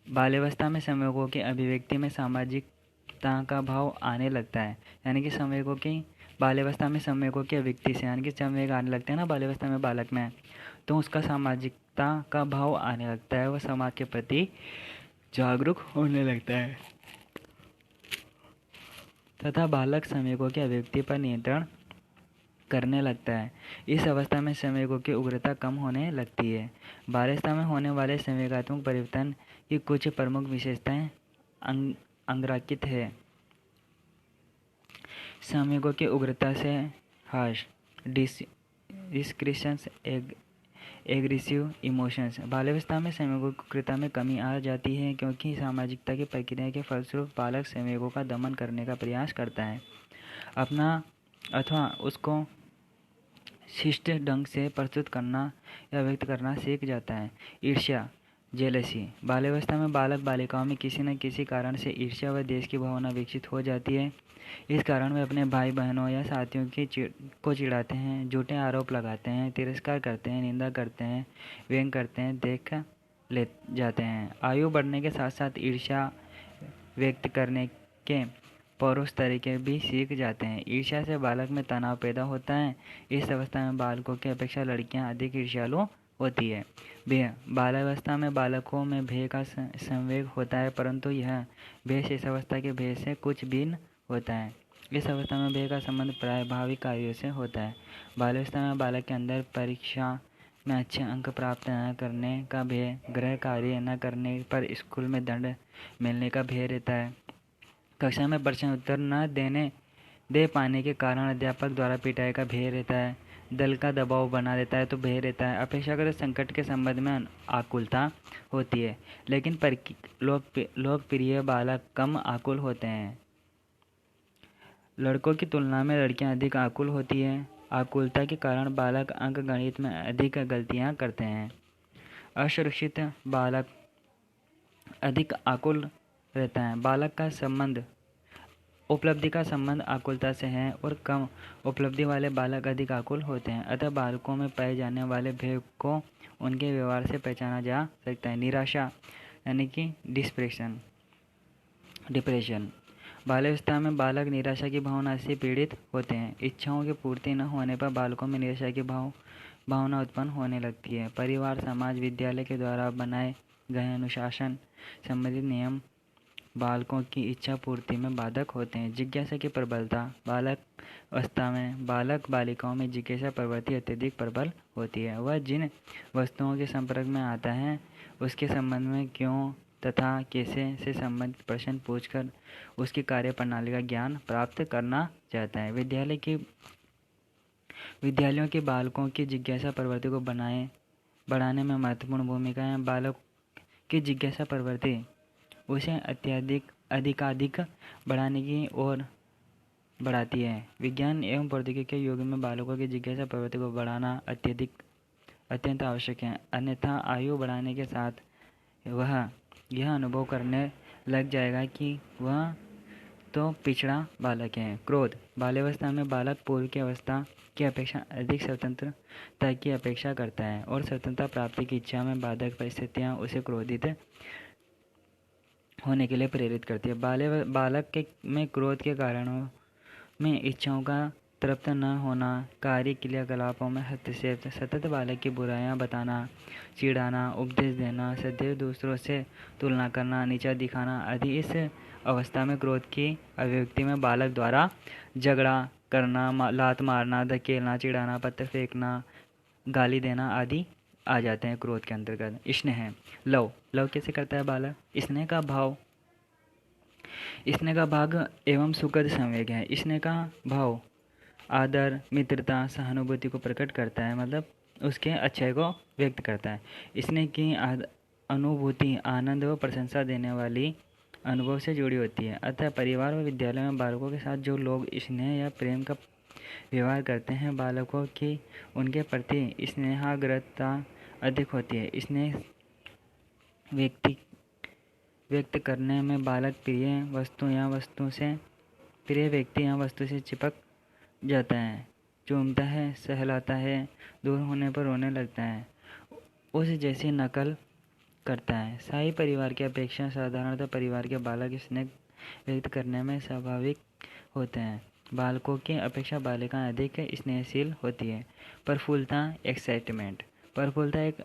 A: बाल्यावस्था में संवेगों की अभिव्यक्ति में सामाजिकता का भाव आने लगता है, यानी कि संवेगों की बाल्यावस्था में संवेगों की अभिव्यक्ति से, यानी कि संवेग आने लगते हैं ना बाल्यावस्था में बालक में, तो उसका सामाजिकता का भाव आने लगता है, वह समाज के प्रति जागरूक होने लगता है तथा बालक संवेगों की अभिव्यक्ति पर नियंत्रण करने लगता है। इस अवस्था में संवेगों की उग्रता कम होने लगती है। बाल्यावस्था में होने वाले संवेगात्मक परिवर्तन की कुछ प्रमुख विशेषताएं अंग्राकित है। संवेगों की उग्रता से हर्ष, डिस्क्रिशंस, एग्रेसिव इमोशंस। बाल्यावस्था में संवेगों की उग्रता में कमी आ जाती है क्योंकि सामाजिकता की प्रक्रिया के फलस्वरूप बालक संवेगों का दमन करने का प्रयास करता है, अपना अथवा उसको शिष्ट ढंग से प्रस्तुत करना या व्यक्त करना सीख जाता है। ईर्ष्या, जेलसी। बाल्यावस्था में बालक बालिकाओं में किसी न किसी कारण से ईर्ष्या व द्वेष की भावना विकसित हो जाती है। इस कारण वे अपने भाई बहनों या साथियों को चिढ़ाते हैं, झूठे आरोप लगाते हैं, तिरस्कार करते हैं, निंदा करते हैं, व्यंग करते हैं, देख ले जाते हैं। आयु बढ़ने के साथ साथ ईर्ष्या व्यक्त करने के परोक्ष तरीके भी सीख जाते हैं। ईर्ष्या से बालक में तनाव पैदा होता है। इस अवस्था में बालकों की अपेक्षा लड़कियां अधिक ईर्ष्यालु होती है। भय। बाल्यावस्था में बालकों में भय का संवेग होता है, परंतु यह भय इस अवस्था के भय से कुछ भिन्न होता है। इस अवस्था में भय का संबंध प्राय भावी कार्यों से होता है। बाल्यावस्था में बालक के अंदर परीक्षा में अच्छे अंक प्राप्त न करने का भय, गृह कार्य न करने पर स्कूल में दंड मिलने का भय रहता है, कक्षा में प्रश्न उत्तर न दे पाने के कारण अध्यापक द्वारा पिटाई का भय रहता है, दल का दबाव बना रहता है तो भय रहता है। अपेक्षाकृत संकट के संबंध में आकुलता होती है, लेकिन लोकप्रिय बालक कम आकुल होते हैं। लड़कों की तुलना में लड़कियां अधिक आकुल होती हैं। आकुलता के कारण बालक अंक गणित में अधिक गलतियां करते हैं। असुरक्षित बालक अधिक आकुल रहता है। बालक का संबंध उपलब्धि का संबंध आकुलता से है और कम उपलब्धि वाले बालक अधिक आकुल होते हैं। अतः बालकों में पाए जाने वाले भय को उनके व्यवहार से पहचाना जा सकता है। निराशा यानी कि डिप्रेशन। बाल्यावस्था में बालक निराशा की भावना से पीड़ित होते हैं। इच्छाओं की पूर्ति न होने पर बालकों में निराशा की भावना उत्पन्न होने लगती है। परिवार, समाज, विद्यालय के द्वारा बनाए गए अनुशासन संबंधित नियम बालकों की इच्छा पूर्ति में बाधक होते हैं। जिज्ञासा की प्रबलता। बालक अवस्था में बालक बालिकाओं में जिज्ञासा प्रवृत्ति अत्यधिक प्रबल होती है। वह जिन वस्तुओं के संपर्क में आता है उसके संबंध में क्यों तथा कैसे से संबंधित प्रश्न पूछकर उसकी कार्य प्रणाली का ज्ञान प्राप्त करना चाहता है। विद्यालयों के बालकों की जिज्ञासा प्रवृत्ति को बढ़ाने में महत्वपूर्ण भूमिका है। बालक की जिज्ञासा प्रवृत्ति उसे अधिकाधिक बढ़ाने की ओर बढ़ाती है। विज्ञान एवं प्रौद्योगिकी के युग में बालकों की जिज्ञासा प्रवृत्ति को बढ़ाना अत्यंत आवश्यक है, अन्यथा आयु बढ़ाने के साथ वह यह अनुभव करने लग जाएगा कि वह तो पिछड़ा बालक है। क्रोध। बाल्यावस्था में बालक पूर्व की अवस्था की अपेक्षा अधिक स्वतंत्रता की अपेक्षा करता है और स्वतंत्रता प्राप्ति की इच्छा में बाधक परिस्थितियां उसे क्रोधित होने के लिए प्रेरित करती है। बालक में क्रोध के कारणों में इच्छाओं का तृप्त न होना, कार्य क्रियाकलापों में हस्तक्षेप, सतत बालक की बुराइयां बताना, चिढ़ाना, उपदेश देना, सदैव दूसरों से तुलना करना, नीचा दिखाना आदि। इस अवस्था में क्रोध की अभिव्यक्ति में बालक द्वारा झगड़ा करना, लात मारना, धकेलना, चिढ़ाना, पत्थर फेंकना, गाली देना आदि आ जाते हैं क्रोध के अंतर्गत। स्नेह, लव लव कैसे करता है बालक? स्नेह का भाव, स्नेह का भाग एवं सुखद संवेग है। स्नेह का भाव आदर, मित्रता, सहानुभूति को प्रकट करता है, मतलब उसके अच्छाई को व्यक्त करता है। स्नेह की अनुभूति आनंद व प्रशंसा देने वाली अनुभव से जुड़ी होती है। अतः परिवार व विद्यालय में बालकों के साथ जो लोग स्नेह या प्रेम का व्यवहार करते हैं, बालकों की उनके प्रति स्नेहाग्रता अधिक होती है। स्नेह व्यक्त करने में बालक प्रिय व्यक्ति या वस्तु से चिपक जाता है, चूमता है, सहलाता है, दूर होने पर रोने लगता है, उस जैसी नकल करता है। शाही परिवार की अपेक्षा साधारणतः परिवार के बालक स्नेह व्यक्त करने में स्वाभाविक होते हैं। बालकों की अपेक्षा बालिकाएं अधिक स्नेहशील होती है। प्रफुल्लता, एक्साइटमेंट, प्रफुल्लता एक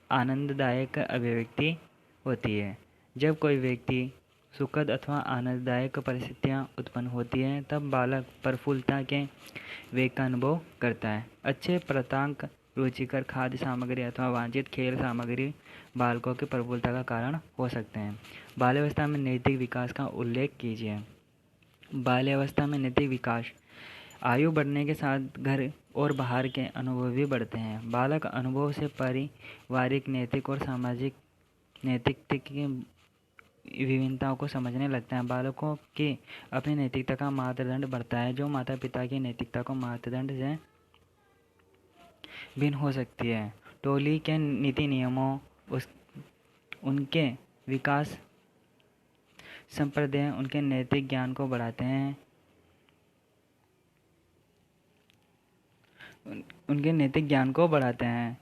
A: आनंददायक अभिव्यक्ति होती है। जब कोई व्यक्ति सुखद अथवा आनंददायक परिस्थितियां उत्पन्न होती हैं, तब बालक प्रफुल्लता के वेग का अनुभव करता है। अच्छे प्राप्तांक, रुचिकर खाद्य सामग्री अथवा वांछित खेल सामग्री बालकों की प्रफुल्लता का कारण हो सकते हैं। बाल्यावस्था में नैतिक विकास का उल्लेख कीजिए। बाल्यावस्था में नैतिक विकास, आयु बढ़ने के साथ घर और बाहर के अनुभव भी बढ़ते हैं। बालक अनुभव से पारिवारिक, नैतिक और सामाजिक नैतिकता की विभिन्नताओं को समझने लगता है। बालकों की अपनी नैतिकता का मापदंड बढ़ता है, जो माता पिता की नैतिकता को मापदंड से भिन्न हो सकती है। टोली के नीति नियमों, उनके विकास, संप्रदाय उनके नैतिक ज्ञान को बढ़ाते हैं।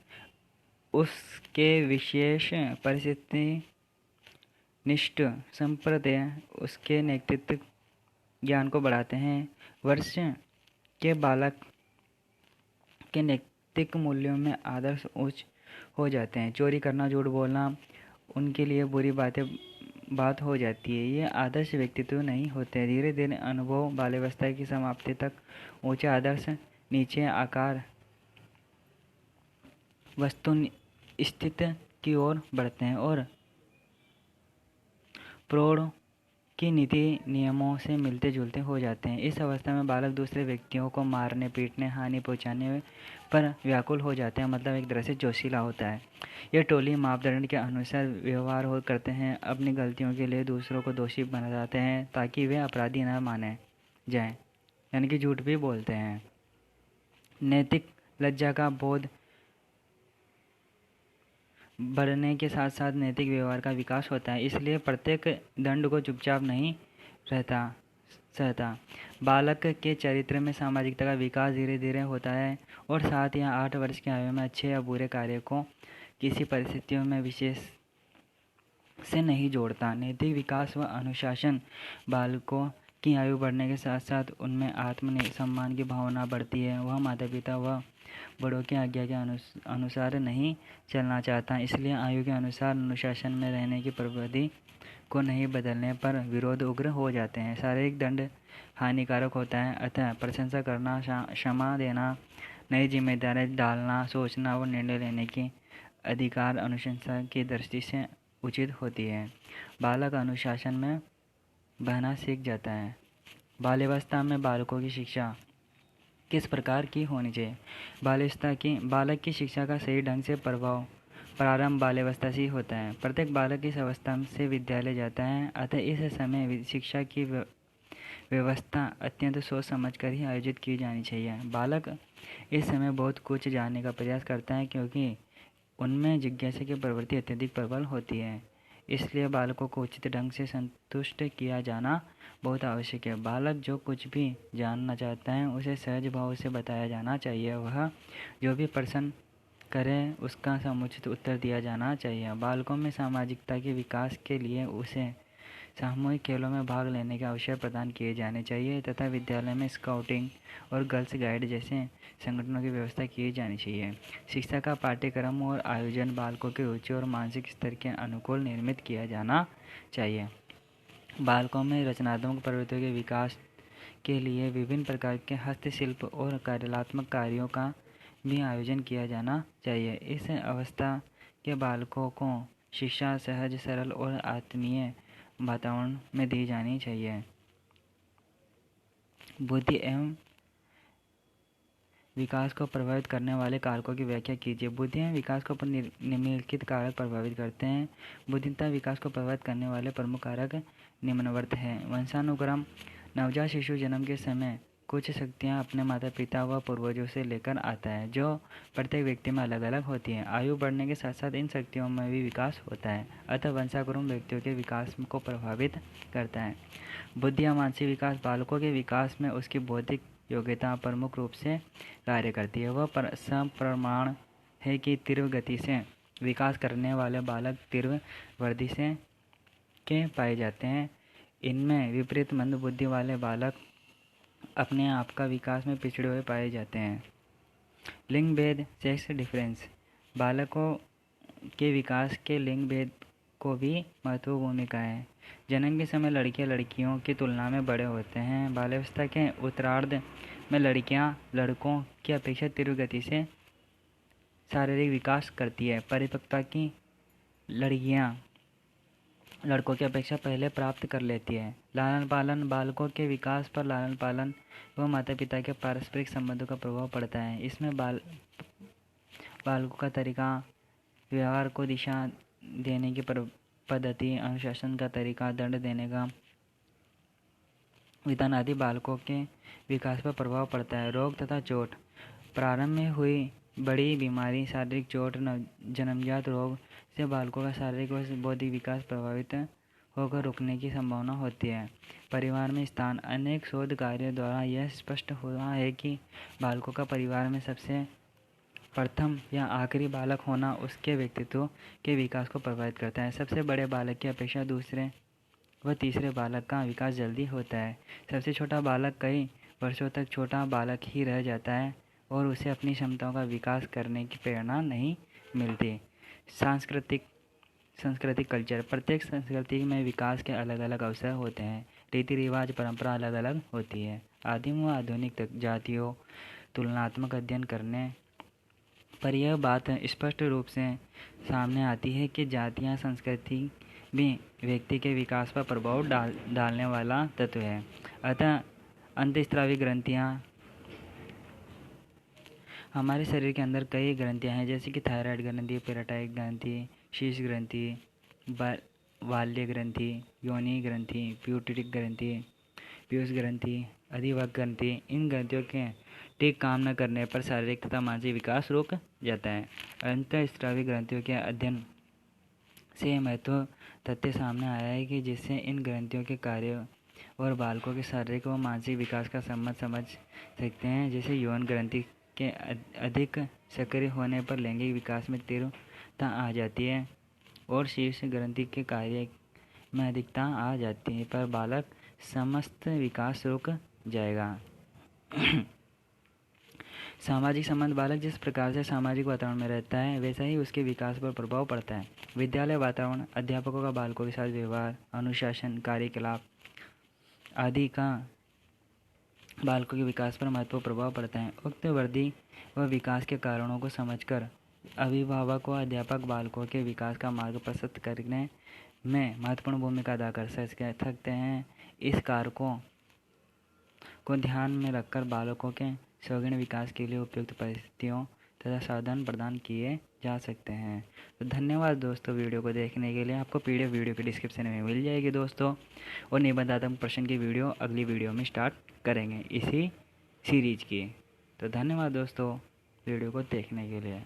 A: उसके विशेष परिस्थिति निष्ठ संप्रदाय उसके नैतिक ज्ञान को बढ़ाते हैं। वर्ष के बालक के नैतिक मूल्यों में आदर्श उच्च हो जाते हैं। चोरी करना, झूठ बोलना उनके लिए बुरी बात हो जाती है। ये आदर्श व्यक्तित्व नहीं होते। धीरे धीरे अनुभव बाल्यावस्था की समाप्ति तक ऊंचे आदर्श, नीचे आकार वस्तु स्थिति की ओर बढ़ते हैं और प्रौढ़ की नीति नियमों से मिलते जुलते हो जाते हैं। इस अवस्था में बालक दूसरे व्यक्तियों को मारने, पीटने, हानि पहुंचाने पर व्याकुल हो जाते हैं, मतलब एक तरह से जोशीला होता है। ये टोली मापदंड के अनुसार व्यवहार करते हैं। अपनी गलतियों के लिए दूसरों को दोषी बनाते हैं ताकि वे अपराधी न माने जाएं, यानी कि झूठ भी बोलते हैं। नैतिक लज्जा का बोध बढ़ने के साथ साथ नैतिक व्यवहार का विकास होता है, इसलिए प्रत्येक दंड को चुपचाप नहीं सहता। बालक के चरित्र में सामाजिकता का विकास धीरे धीरे होता है और 7 या 8 वर्ष की आयु में अच्छे या बुरे कार्य को किसी परिस्थितियों में विशेष से नहीं जोड़ता। नैतिक विकास व अनुशासन, बालकों की आयु बढ़ने के साथ साथ उनमें आत्मसम्मान की भावना बढ़ती है। वह माता पिता व बड़ों की आज्ञा के अनुसार नहीं चलना चाहता, इसलिए आयु के अनुसार अनुशासन में रहने की प्रवृत्ति को नहीं बदलने पर विरोध उग्र हो जाते हैं। शारीरिक दंड हानिकारक होता है, अतः प्रशंसा करना, क्षमा देना, नई जिम्मेदारी डालना, सोचना व निर्णय लेने की अधिकार अनुशंसा की दृष्टि से उचित होती है। बालक अनुशासन में बहना सीख जाता है। बाल्यावस्था में बालकों की शिक्षा किस प्रकार की होनी चाहिए? बालक की शिक्षा का सही ढंग से प्रारंभ बाल्यावस्था से ही होता है। प्रत्येक बालक इस अवस्था से विद्यालय जाता है, अतः इस समय शिक्षा की व्यवस्था अत्यंत सोच समझ कर ही आयोजित की जानी चाहिए। बालक इस समय बहुत कुछ जानने का प्रयास करता है, क्योंकि उनमें जिज्ञासा की प्रवृत्ति अत्यधिक प्रबल होती है। इसलिए बालकों को उचित ढंग से संतुष्ट किया जाना बहुत आवश्यक है। बालक जो कुछ भी जानना चाहता है उसे सहज भाव से बताया जाना चाहिए। वह जो भी प्रश्न करे उसका समुचित उत्तर दिया जाना चाहिए। बालकों में सामाजिकता के विकास के लिए उसे सामूहिक खेलों में भाग लेने के अवसर प्रदान किए जाने चाहिए तथा विद्यालय में स्काउटिंग और गर्ल्स गाइड जैसे संगठनों की व्यवस्था की जानी चाहिए। शिक्षा का पाठ्यक्रम और आयोजन बालकों के रुचि और मानसिक स्तर के अनुकूल निर्मित किया जाना चाहिए। बालकों में रचनात्मक प्रवृत्तियों के विकास के लिए विभिन्न प्रकार के हस्तशिल्प और कार्यात्मक कार्यों का भी आयोजन किया जाना चाहिए। इस अवस्था के बालकों को शिक्षा सहज, सरल और आत्मीय वातावरण में दी जानी चाहिए। बुद्धि एवं विकास को प्रभावित करने वाले कारकों की व्याख्या कीजिए। बुद्धि एवं विकास को निम्नलिखित कारक प्रभावित करते हैं। बुद्धिमत्ता विकास को प्रभावित करने वाले प्रमुख कारक निम्नवत हैं। वंशानुक्रम। नवजात शिशु जन्म के समय कुछ शक्तियां अपने माता पिता व पूर्वजों से लेकर आता है, जो प्रत्येक व्यक्ति में अलग अलग होती हैं। आयु बढ़ने के साथ साथ इन शक्तियों में भी विकास होता है, अतः वंशानुक्रम व्यक्तियों के विकास को प्रभावित करता है। बुद्धि या मानसिक विकास। बालकों के विकास में उसकी बौद्धिक योग्यता प्रमुख रूप से कार्य करती है। वह सप्रमाण है कि तीव्र गति से विकास करने वाले बालक तीव्र वृद्धि से के पाए जाते हैं। इनमें विपरीत मंद बुद्धि वाले बालक अपने आप का विकास में पिछड़े हुए पाए जाते हैं। लिंग भेद, सेक्स डिफरेंस। बालकों के विकास के लिंग भेद को भी महत्वपूर्ण भूमिका है। जन्म के समय लड़कियां लड़कियों की तुलना में बड़े होते हैं। बाल्यावस्था के उत्तरार्ध में लड़कियां लड़कों की अपेक्षा तीव्र गति से शारीरिक विकास करती है। परिपक्वता की लड़कियां लड़कों की अपेक्षा पहले प्राप्त कर लेती है। लालन पालन। बालकों के विकास पर लालन पालन व माता पिता के पारस्परिक संबंधों का प्रभाव पड़ता है। इसमें बालकों का तरीका, व्यवहार को दिशा देने की पद्धति, अनुशासन का तरीका, दंड देने का विधान आदि बालकों के विकास पर प्रभाव पड़ता है। रोग तथा चोट। प्रारंभ में हुई बड़ी बीमारी, शारीरिक चोट, जन्मजात रोग से बालकों का शारीरिक व बौद्धिक विकास प्रभावित होकर रुकने की संभावना होती है। परिवार में स्थान। अनेक शोध कार्यों द्वारा यह स्पष्ट हुआ है कि बालकों का परिवार में सबसे प्रथम या आखिरी बालक होना उसके व्यक्तित्व के विकास को प्रभावित करता है। सबसे बड़े बालक की अपेक्षा दूसरे व तीसरे बालक का विकास जल्दी होता है। सबसे छोटा बालक कई वर्षों तक छोटा बालक ही रह जाता है और उसे अपनी क्षमताओं का विकास करने की प्रेरणा नहीं मिलती। सांस्कृतिक कल्चर। प्रत्येक संस्कृति में विकास के अलग अलग अवसर होते हैं। रीति रिवाज, परंपरा अलग अलग होती है। आदिम व आधुनिक जातियों तुलनात्मक अध्ययन करने पर यह बात स्पष्ट रूप से सामने आती है कि जातियाँ संस्कृति भी व्यक्ति के विकास पर प्रभाव डालने वाला तत्व है। अतः अंतःस्रावी ग्रंथियाँ। हमारे शरीर के अंदर कई ग्रंथियाँ हैं, जैसे कि थायराइड ग्रंथि, पेराटाइड ग्रंथि, शीर्ष ग्रंथि, बाल्य ग्रंथि, योनि ग्रंथि, प्यूटरिक ग्रंथि, पीयूष ग्रंथि, अधिवक्र ग्रंथि। इन ग्रंथियों के ठीक काम न करने पर शारीरिक तथा मानसिक विकास रुक जाता है। अंतःस्रावी ग्रंथियों के अध्ययन से महत्व तथ्य सामने आया है कि जिससे इन ग्रंथियों के कार्य और बालकों के शारीरिक व मानसिक विकास का संबंध समझ सकते हैं। जैसे यौन ग्रंथि के अधिक सक्रिय होने पर लैंगिक विकास में तीव्रता आ जाती है और शीर्ष ग्रंथि के कार्य में अधिकता आ जाती है, पर बालक समस्त विकास रुक जाएगा। सामाजिक संबंध। बालक जिस प्रकार से सामाजिक वातावरण में रहता है वैसा ही उसके विकास पर प्रभाव पड़ता है। विद्यालय वातावरण। अध्यापकों का बालकों के साथ व्यवहार, अनुशासन, कार्यकलाप आदि का बालकों के विकास पर महत्वपूर्ण प्रभाव पड़ता है। उक्त वृद्धि व विकास के कारणों को समझकर अभिभावक व अध्यापक बालकों के विकास का मार्ग प्रशस्त करने में महत्वपूर्ण भूमिका अदा कर सकते हैं। इस कारकों को ध्यान में रखकर बालकों के सर्वांगीण विकास के लिए उपयुक्त परिस्थितियों तथा साधन प्रदान किए जा सकते हैं। तो धन्यवाद दोस्तों वीडियो को देखने के लिए। आपको पीडीएफ वीडियो के डिस्क्रिप्शन में मिल जाएगी दोस्तों, और निबंधात्मक प्रश्न की वीडियो अगली वीडियो में स्टार्ट करेंगे इसी सीरीज की। तो धन्यवाद दोस्तों वीडियो को देखने के लिए।